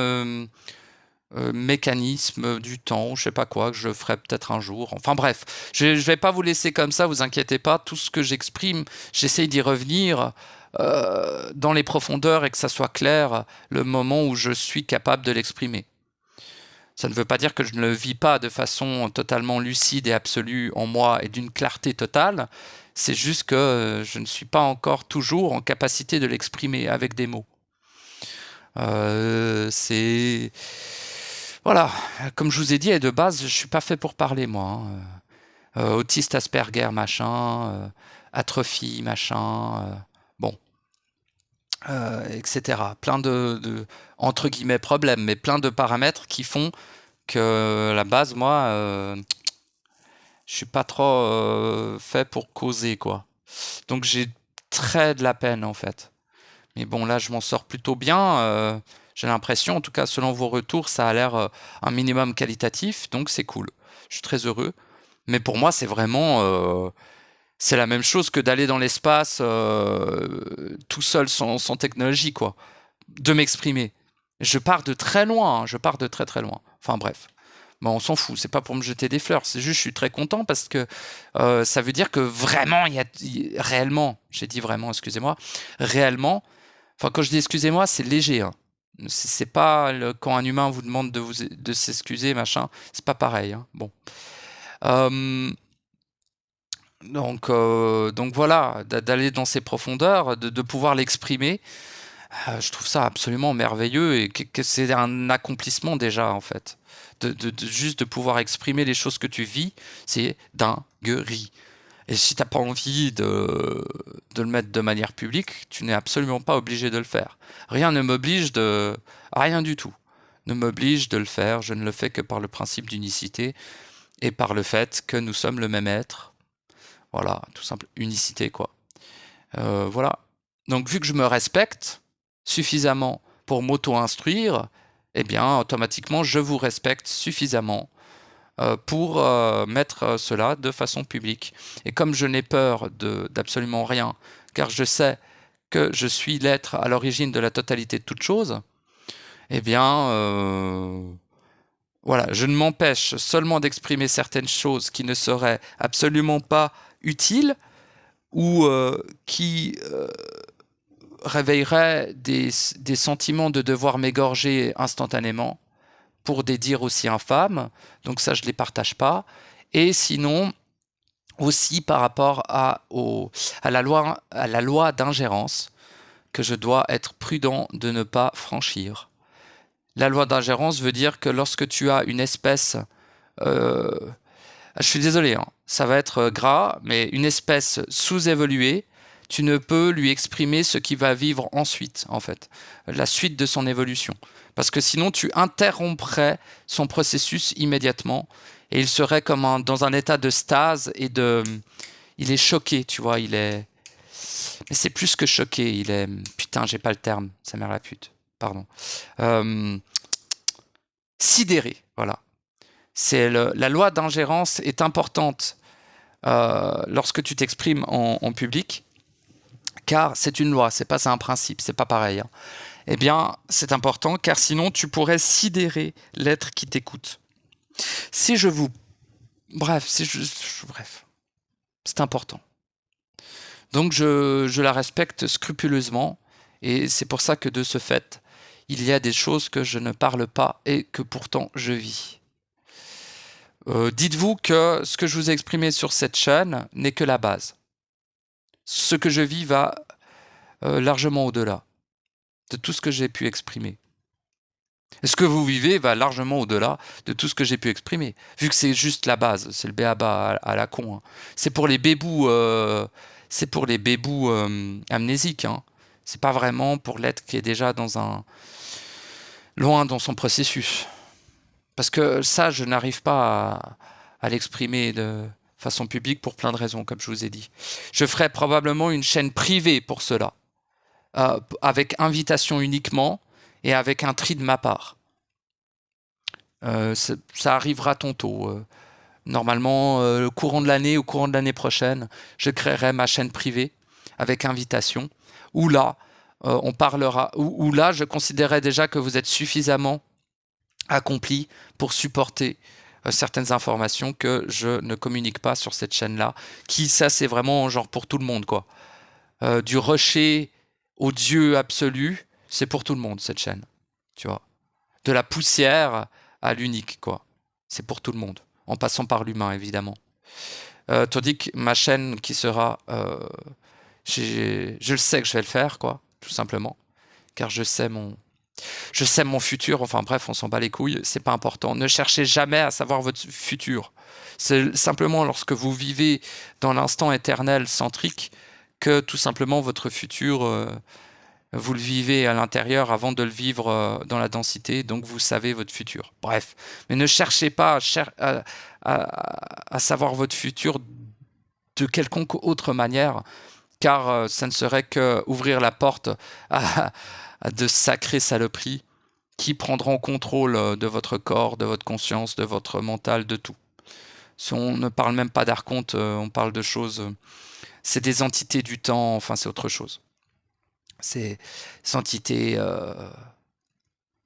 mécanisme du temps, je sais pas quoi, que je ferai peut-être un jour. Enfin bref, je vais pas vous laisser comme ça, vous inquiétez pas. Tout ce que j'exprime, j'essaye d'y revenir dans les profondeurs et que ça soit clair le moment où je suis capable de l'exprimer. Ça ne veut pas dire que je ne le vis pas de façon totalement lucide et absolue en moi et d'une clarté totale. C'est juste que je ne suis pas encore toujours en capacité de l'exprimer avec des mots. C'est... Voilà, comme je vous ai dit, et de base, je suis pas fait pour parler, moi. Hein. Autiste, Asperger, machin, atrophie, machin, bon, etc. Plein de entre guillemets problèmes, mais plein de paramètres qui font que la base, moi, je suis pas trop fait pour causer, quoi. Donc j'ai très de la peine, en fait. Mais bon, là, je m'en sors plutôt bien. J'ai l'impression, en tout cas, selon vos retours, ça a l'air un minimum qualitatif, donc c'est cool. Je suis très heureux. Mais pour moi, c'est vraiment... c'est la même chose que d'aller dans l'espace tout seul, sans technologie, quoi. De m'exprimer. Je pars de très loin, hein, je pars de très très loin. Enfin bref. Bon, on s'en fout, c'est pas pour me jeter des fleurs, c'est juste je suis très content parce que ça veut dire que vraiment, réellement, j'ai dit vraiment, excusez-moi, réellement, enfin quand je dis excusez-moi, c'est léger, hein. C'est pas quand un humain vous demande de s'excuser, machin, c'est pas pareil, hein. Bon. Donc voilà, d'aller dans ces profondeurs, de pouvoir l'exprimer, je trouve ça absolument merveilleux et que c'est un accomplissement déjà en fait. Juste de pouvoir exprimer les choses que tu vis, c'est dinguerie. Et si t'as pas envie de le mettre de manière publique, tu n'es absolument pas obligé de le faire. Rien ne m'oblige rien du tout ne m'oblige de le faire. Je ne le fais que par le principe d'unicité et par le fait que nous sommes le même être. Voilà, tout simple, unicité quoi. Voilà. Donc vu que je me respecte suffisamment pour m'auto-instruire, eh bien automatiquement je vous respecte suffisamment pour mettre cela de façon publique. Et comme je n'ai peur d'absolument rien, car je sais que je suis l'être à l'origine de la totalité de toutes choses, eh bien, voilà, je ne m'empêche seulement d'exprimer certaines choses qui ne seraient absolument pas utiles ou qui réveilleraient des sentiments de devoir m'égorger instantanément pour des dires aussi infâmes, donc ça je ne les partage pas. Et sinon, aussi par rapport à la loi d'ingérence, que je dois être prudent de ne pas franchir. La loi d'ingérence veut dire que lorsque tu as une espèce, je suis désolé, hein, ça va être gras, mais une espèce sous-évoluée, tu ne peux lui exprimer ce qui va vivre ensuite, en fait, la suite de son évolution. Parce que sinon, tu interromprais son processus immédiatement et il serait comme dans un état de stase et il est choqué, tu vois, mais c'est plus que choqué, il est... Putain, j'ai pas le terme, sa mère la pute, pardon. Sidéré, voilà. La loi d'ingérence est importante lorsque tu t'exprimes en public, car c'est une loi, c'est pas un principe, c'est pas pareil. Hein. Eh bien, c'est important, car sinon tu pourrais sidérer l'être qui t'écoute. Si je vous... Bref, bref, c'est important. Donc je la respecte scrupuleusement, et c'est pour ça que de ce fait, il y a des choses que je ne parle pas et que pourtant je vis. Dites-vous que ce que je vous ai exprimé sur cette chaîne n'est que la base. Ce que je vis va largement au-delà de tout ce que j'ai pu exprimer. Et ce que vous vivez va largement au-delà de tout ce que j'ai pu exprimer, vu que c'est juste la base, c'est le b.a.-ba à la con. Hein. C'est pour les bébous, amnésiques. Hein. C'est pas vraiment pour l'être qui est déjà loin dans son processus. Parce que ça, je n'arrive pas à l'exprimer de façon publique pour plein de raisons, comme je vous ai dit. Je ferai probablement une chaîne privée pour cela, avec invitation uniquement et avec un tri de ma part. Ça arrivera tantôt. Normalement, au courant de l'année prochaine, je créerai ma chaîne privée avec invitation, où là, on parlera, où là, je considérerai déjà que vous êtes suffisamment accompli pour supporter certaines informations que je ne communique pas sur cette chaîne-là, ça, c'est vraiment genre pour tout le monde, quoi. Du rocher au Dieu absolu, c'est pour tout le monde, cette chaîne, tu vois. De la poussière à l'unique, quoi. C'est pour tout le monde, en passant par l'humain, évidemment. Tandis que ma chaîne qui sera... je le sais que je vais le faire, quoi, tout simplement, car je sais mon futur, enfin bref, on s'en bat les couilles, c'est pas important. Ne cherchez jamais à savoir votre futur. C'est simplement lorsque vous vivez dans l'instant éternel centrique que tout simplement votre futur, vous le vivez à l'intérieur avant de le vivre dans la densité, donc vous savez votre futur. Bref, mais ne cherchez pas à savoir votre futur de quelconque autre manière, car ça ne serait qu'ouvrir la porte à de sacrées saloperies qui prendront contrôle de votre corps, de votre conscience, de votre mental, de tout. On ne parle même pas d'archonte, on parle de choses... c'est des entités du temps, enfin c'est autre chose. C'est entités...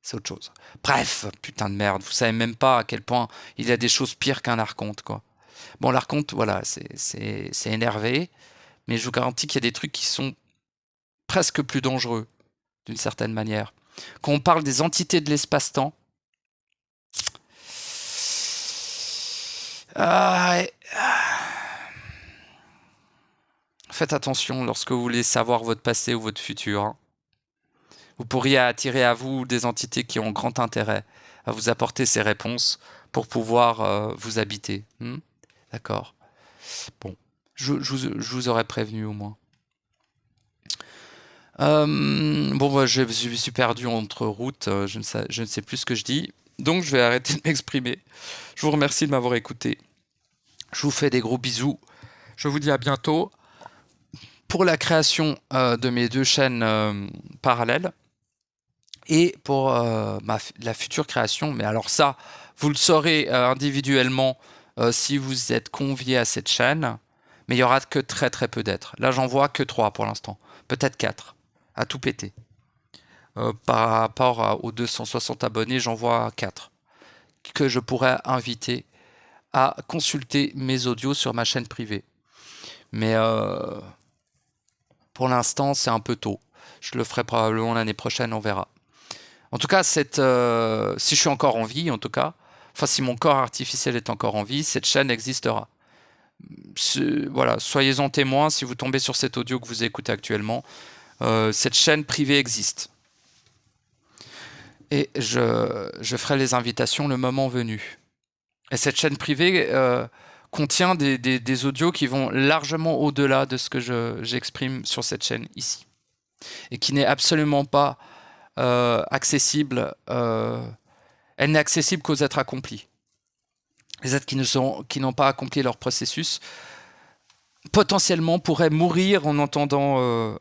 c'est autre chose. Bref, putain de merde, vous savez même pas à quel point il y a des choses pires qu'un archonte, quoi. Bon, l'archonte, voilà, c'est énervé, mais je vous garantis qu'il y a des trucs qui sont presque plus dangereux, d'une certaine manière. Quand on parle des entités de l'espace-temps, faites attention lorsque vous voulez savoir votre passé ou votre futur. Hein. Vous pourriez attirer à vous des entités qui ont grand intérêt à vous apporter ces réponses pour pouvoir vous habiter. D'accord. Bon, je vous aurais prévenu au moins. Bon, je suis perdu entre routes, je ne sais plus ce que je dis, donc je vais arrêter de m'exprimer. Je vous remercie de m'avoir écouté. Je vous fais des gros bisous. Je vous dis à bientôt pour la création de mes 2 chaînes parallèles et pour la future création. Mais alors ça, vous le saurez individuellement si vous êtes convié à cette chaîne, mais il n'y aura que très très peu d'êtres. Là, j'en vois que 3 pour l'instant, peut-être 4. À tout péter. Par rapport aux 260 abonnés, j'en vois 4 que je pourrais inviter à consulter mes audios sur ma chaîne privée. Mais pour l'instant, c'est un peu tôt. Je le ferai probablement l'année prochaine, on verra. En tout cas, si je suis encore en vie, en tout cas, enfin si mon corps artificiel est encore en vie, cette chaîne existera. Voilà, soyez-en témoins si vous tombez sur cet audio que vous écoutez actuellement. Cette chaîne privée existe. Et je ferai les invitations le moment venu. Et cette chaîne privée contient des audios qui vont largement au-delà de ce que j'exprime sur cette chaîne ici. Et qui n'est absolument pas accessible. Elle n'est accessible qu'aux êtres accomplis. Les êtres qui n'ont pas accompli leur processus potentiellement pourraient mourir en entendant...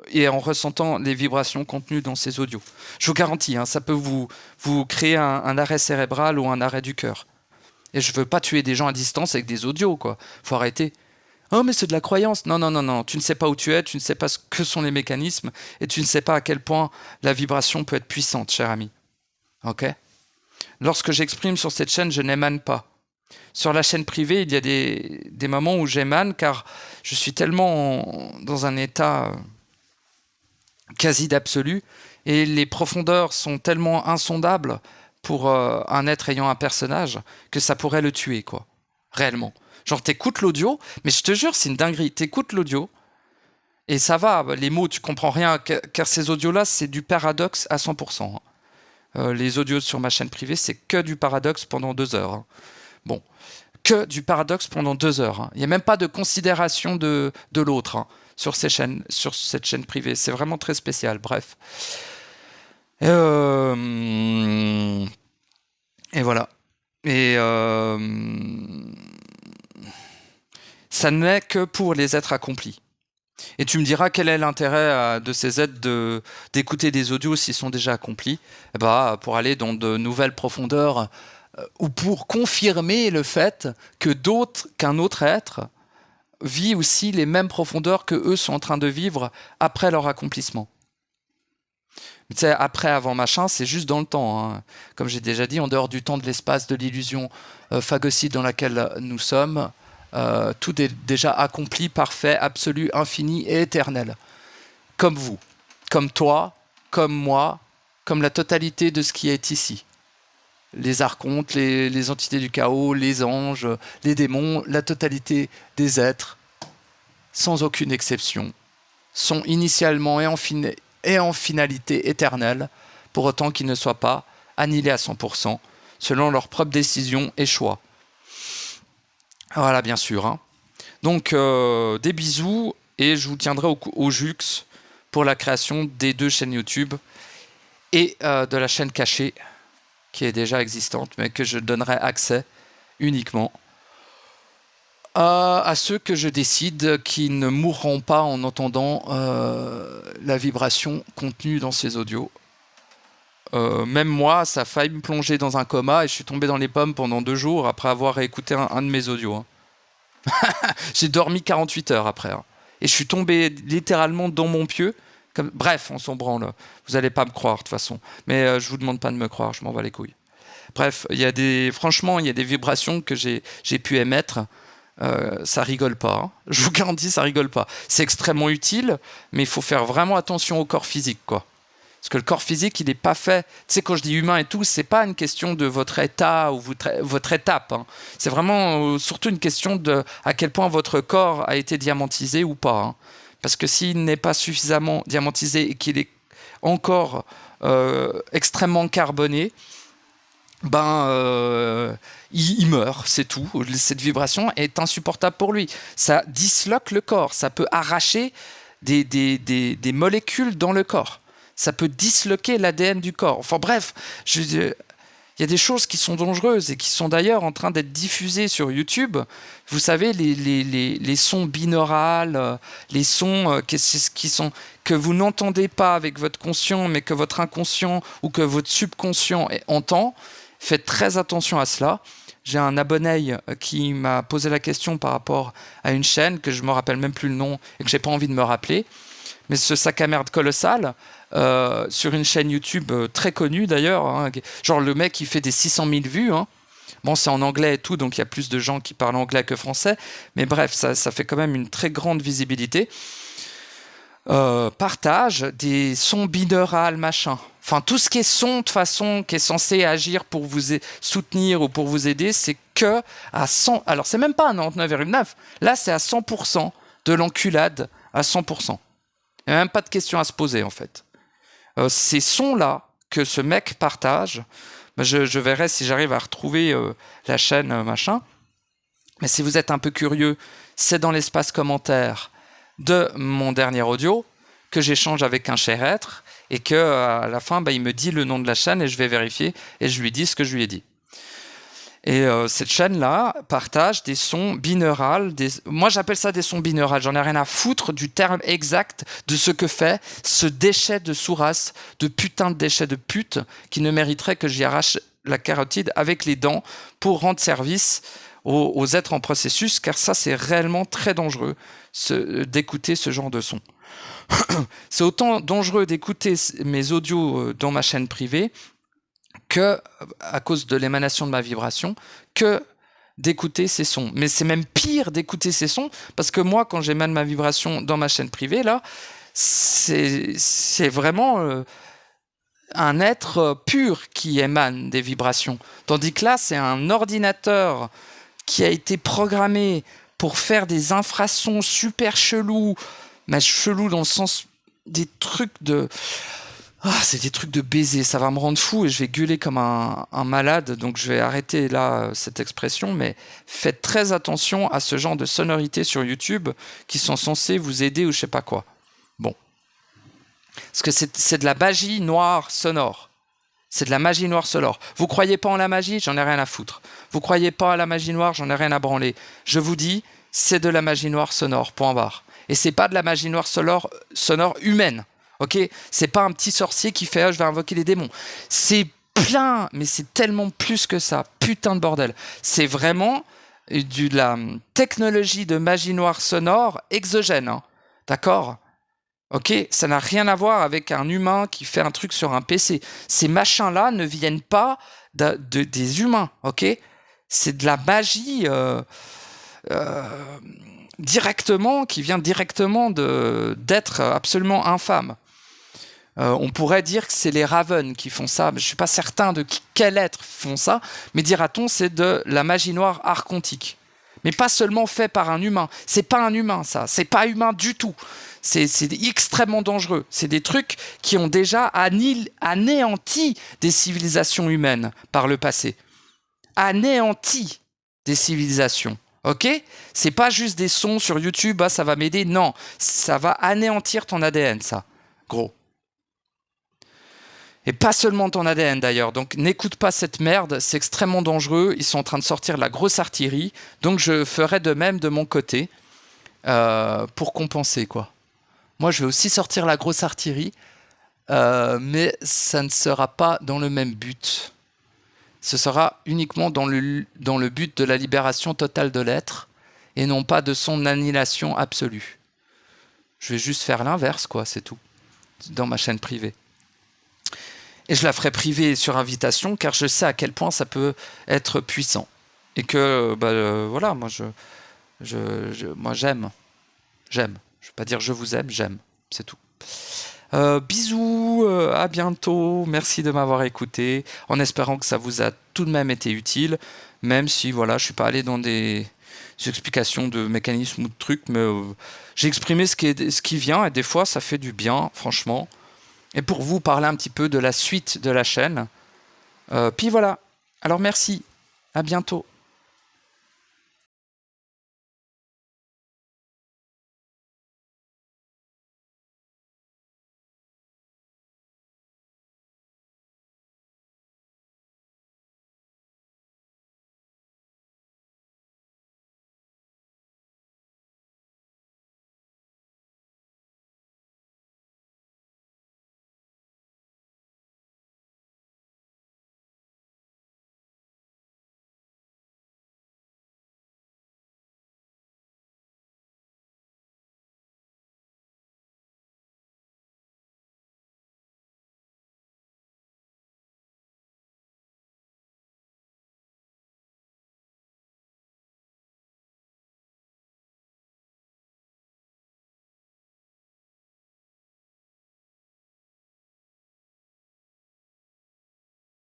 et en ressentant les vibrations contenues dans ces audios. Je vous garantis, hein, ça peut vous créer un arrêt cérébral ou un arrêt du cœur. Et je veux pas tuer des gens à distance avec des audios, quoi. Faut arrêter. Oh, mais c'est de la croyance. Non, non, non, non. Tu ne sais pas où tu es, tu ne sais pas ce que sont les mécanismes, et tu ne sais pas à quel point la vibration peut être puissante, cher ami. Ok ? Lorsque j'exprime sur cette chaîne, je n'émane pas. Sur la chaîne privée, il y a des moments où j'émane car je suis tellement dans un état quasi d'absolu et les profondeurs sont tellement insondables pour un être ayant un personnage que ça pourrait le tuer, quoi. Réellement. Genre, t'écoutes l'audio, mais je te jure, c'est une dinguerie. T'écoutes l'audio et ça va, les mots, tu comprends rien, car ces audios-là, c'est du paradoxe à 100%. Les audios sur ma chaîne privée, c'est que du paradoxe pendant 2 heures. Hein. Bon, que du paradoxe pendant 2 heures. Hein. Il n'y a même pas de considération de l'autre hein, sur cette chaîne privée. C'est vraiment très spécial. Bref. Et voilà. Et ça n'est que pour les êtres accomplis. Et tu me diras quel est l'intérêt de ces êtres d'écouter des audios s'ils sont déjà accomplis. Pour aller dans de nouvelles profondeurs ou pour confirmer le fait qu'un autre être vit aussi les mêmes profondeurs que eux sont en train de vivre après leur accomplissement. Tu sais, après, avant, machin, c'est juste dans le temps. Hein. Comme j'ai déjà dit, en dehors du temps, de l'espace, de l'illusion phagocide dans laquelle nous sommes, tout est déjà accompli, parfait, absolu, infini et éternel. Comme vous, comme toi, comme moi, comme la totalité de ce qui est ici. Les archontes, les entités du chaos, les anges, les démons, la totalité des êtres, sans aucune exception, sont initialement et en finalité éternelle, pour autant qu'ils ne soient pas annihilés à 100%, selon leurs propres décisions et choix. Voilà, bien sûr. Hein. Donc, des bisous, et je vous tiendrai au jux pour la création des 2 chaînes YouTube et de la chaîne cachée, qui est déjà existante, mais que je donnerai accès uniquement à ceux que je décide qui ne mourront pas en entendant la vibration contenue dans ces audios. Même moi, ça a failli me plonger dans un coma et je suis tombé dans les pommes pendant 2 jours après avoir écouté un de mes audios. Hein. J'ai dormi 48 heures après. Hein. Et je suis tombé littéralement dans mon pieu. Bref, on s'en branle. Vous n'allez pas me croire de toute façon. Mais je vous demande pas de me croire, je m'en bats les couilles. Bref, franchement, il y a des vibrations que j'ai pu émettre. Ça rigole pas. Hein. Je vous garantis, ça rigole pas. C'est extrêmement utile, mais il faut faire vraiment attention au corps physique, quoi. Parce que le corps physique, il n'est pas fait. Tu sais, quand je dis humain et tout, c'est pas une question de votre état ou votre étape. Hein. C'est vraiment surtout une question de à quel point votre corps a été diamantisé ou pas. Hein. Parce que s'il n'est pas suffisamment diamantisé et qu'il est encore extrêmement carboné, il meurt, c'est tout. Cette vibration est insupportable pour lui. Ça disloque le corps, ça peut arracher des molécules dans le corps. Ça peut disloquer l'ADN du corps. Enfin bref, il y a des choses qui sont dangereuses et qui sont d'ailleurs en train d'être diffusées sur YouTube. Vous savez, les sons binaurales, les sons que vous n'entendez pas avec votre conscient, mais que votre inconscient ou que votre subconscient entend. Faites très attention à cela. J'ai un abonné qui m'a posé la question par rapport à une chaîne que je ne me rappelle même plus le nom et que je n'ai pas envie de me rappeler. Mais ce sac à merde colossal, sur une chaîne YouTube très connue d'ailleurs, hein, genre le mec il fait des 600 000 vues, hein. Bon c'est en anglais et tout, donc il y a plus de gens qui parlent anglais que français, mais bref, ça fait quand même une très grande visibilité. Partage des sons binaurales, machin. Enfin, tout ce qui est son, de toute façon, qui est censé agir pour vous soutenir ou pour vous aider, c'est que à 100... Alors, c'est même pas à 99,9. Là, c'est à 100% de l'enculade, à 100%. Il n'y a même pas de question à se poser, en fait. Ces sons-là que ce mec partage, je verrai si j'arrive à retrouver la chaîne, machin. Mais si vous êtes un peu curieux, c'est dans l'espace commentaire de mon dernier audio que j'échange avec un cher être et que à la fin il me dit le nom de la chaîne et je vais vérifier et je lui dis ce que je lui ai dit. Et cette chaîne-là partage des sons binaurales. Moi, j'appelle ça des sons binaurales. J'en ai rien à foutre du terme exact de ce que fait ce déchet de sourasse, de putain de déchet de pute qui ne mériterait que j'y arrache la carotide avec les dents pour rendre service aux êtres en processus, car ça, c'est réellement très dangereux d'écouter ce genre de son. C'est autant dangereux d'écouter mes audios dans ma chaîne privée que, à cause de l'émanation de ma vibration, que d'écouter ces sons. Mais c'est même pire d'écouter ces sons, parce que moi, quand j'émane ma vibration dans ma chaîne privée, là, c'est vraiment un être pur qui émane des vibrations. Tandis que là, c'est un ordinateur qui a été programmé pour faire des infrasons super chelous, mais chelous dans le sens des trucs de... c'est des trucs de baiser, ça va me rendre fou et je vais gueuler comme un malade, donc je vais arrêter là cette expression, mais faites très attention à ce genre de sonorités sur YouTube qui sont censées vous aider ou je sais pas quoi. Bon. Parce que c'est de la magie noire sonore. C'est de la magie noire sonore. Vous croyez pas en la magie? J'en ai rien à foutre. Vous croyez pas à la magie noire? J'en ai rien à branler. Je vous dis, c'est de la magie noire sonore, point barre. Et c'est pas de la magie noire sonore humaine. Ok, c'est pas un petit sorcier qui fait je vais invoquer les démons. C'est plein, mais c'est tellement plus que ça. Putain de bordel. C'est vraiment de la technologie de magie noire sonore exogène. Hein. D'accord? Ok, ça n'a rien à voir avec un humain qui fait un truc sur un PC. Ces machins-là ne viennent pas des humains. Ok, c'est de la magie directement qui vient directement d'être absolument infâme. On pourrait dire que c'est les Raven qui font ça, mais je ne suis pas certain de quel être font ça, mais dira-t-on c'est de la magie noire archontique. Mais pas seulement fait par un humain. C'est pas un humain, ça. C'est pas humain du tout. C'est extrêmement dangereux. C'est des trucs qui ont déjà anéanti des civilisations humaines par le passé. Anéanti des civilisations. Ok? C'est pas juste des sons sur YouTube, ça va m'aider. Non, ça va anéantir ton ADN, ça. Gros. Et pas seulement ton ADN d'ailleurs, donc n'écoute pas cette merde, c'est extrêmement dangereux, ils sont en train de sortir la grosse artillerie, donc je ferai de même de mon côté, pour compenser quoi. Moi je vais aussi sortir la grosse artillerie, mais ça ne sera pas dans le même but. Ce sera uniquement dans le but de la libération totale de l'être, et non pas de son annihilation absolue. Je vais juste faire l'inverse quoi, c'est tout, dans ma chaîne privée. Et je la ferai privée sur invitation, car je sais à quel point ça peut être puissant. Et que, voilà, moi j'aime. J'aime. Je ne vais pas dire je vous aime, j'aime. C'est tout. Bisous, à bientôt. Merci de m'avoir écouté, en espérant que ça vous a tout de même été utile, même si, voilà, je ne suis pas allé dans des explications de mécanismes ou de trucs, mais j'ai exprimé ce qui vient, et des fois, ça fait du bien, franchement. Et pour vous parler un petit peu de la suite de la chaîne. Puis voilà. Alors merci. À bientôt.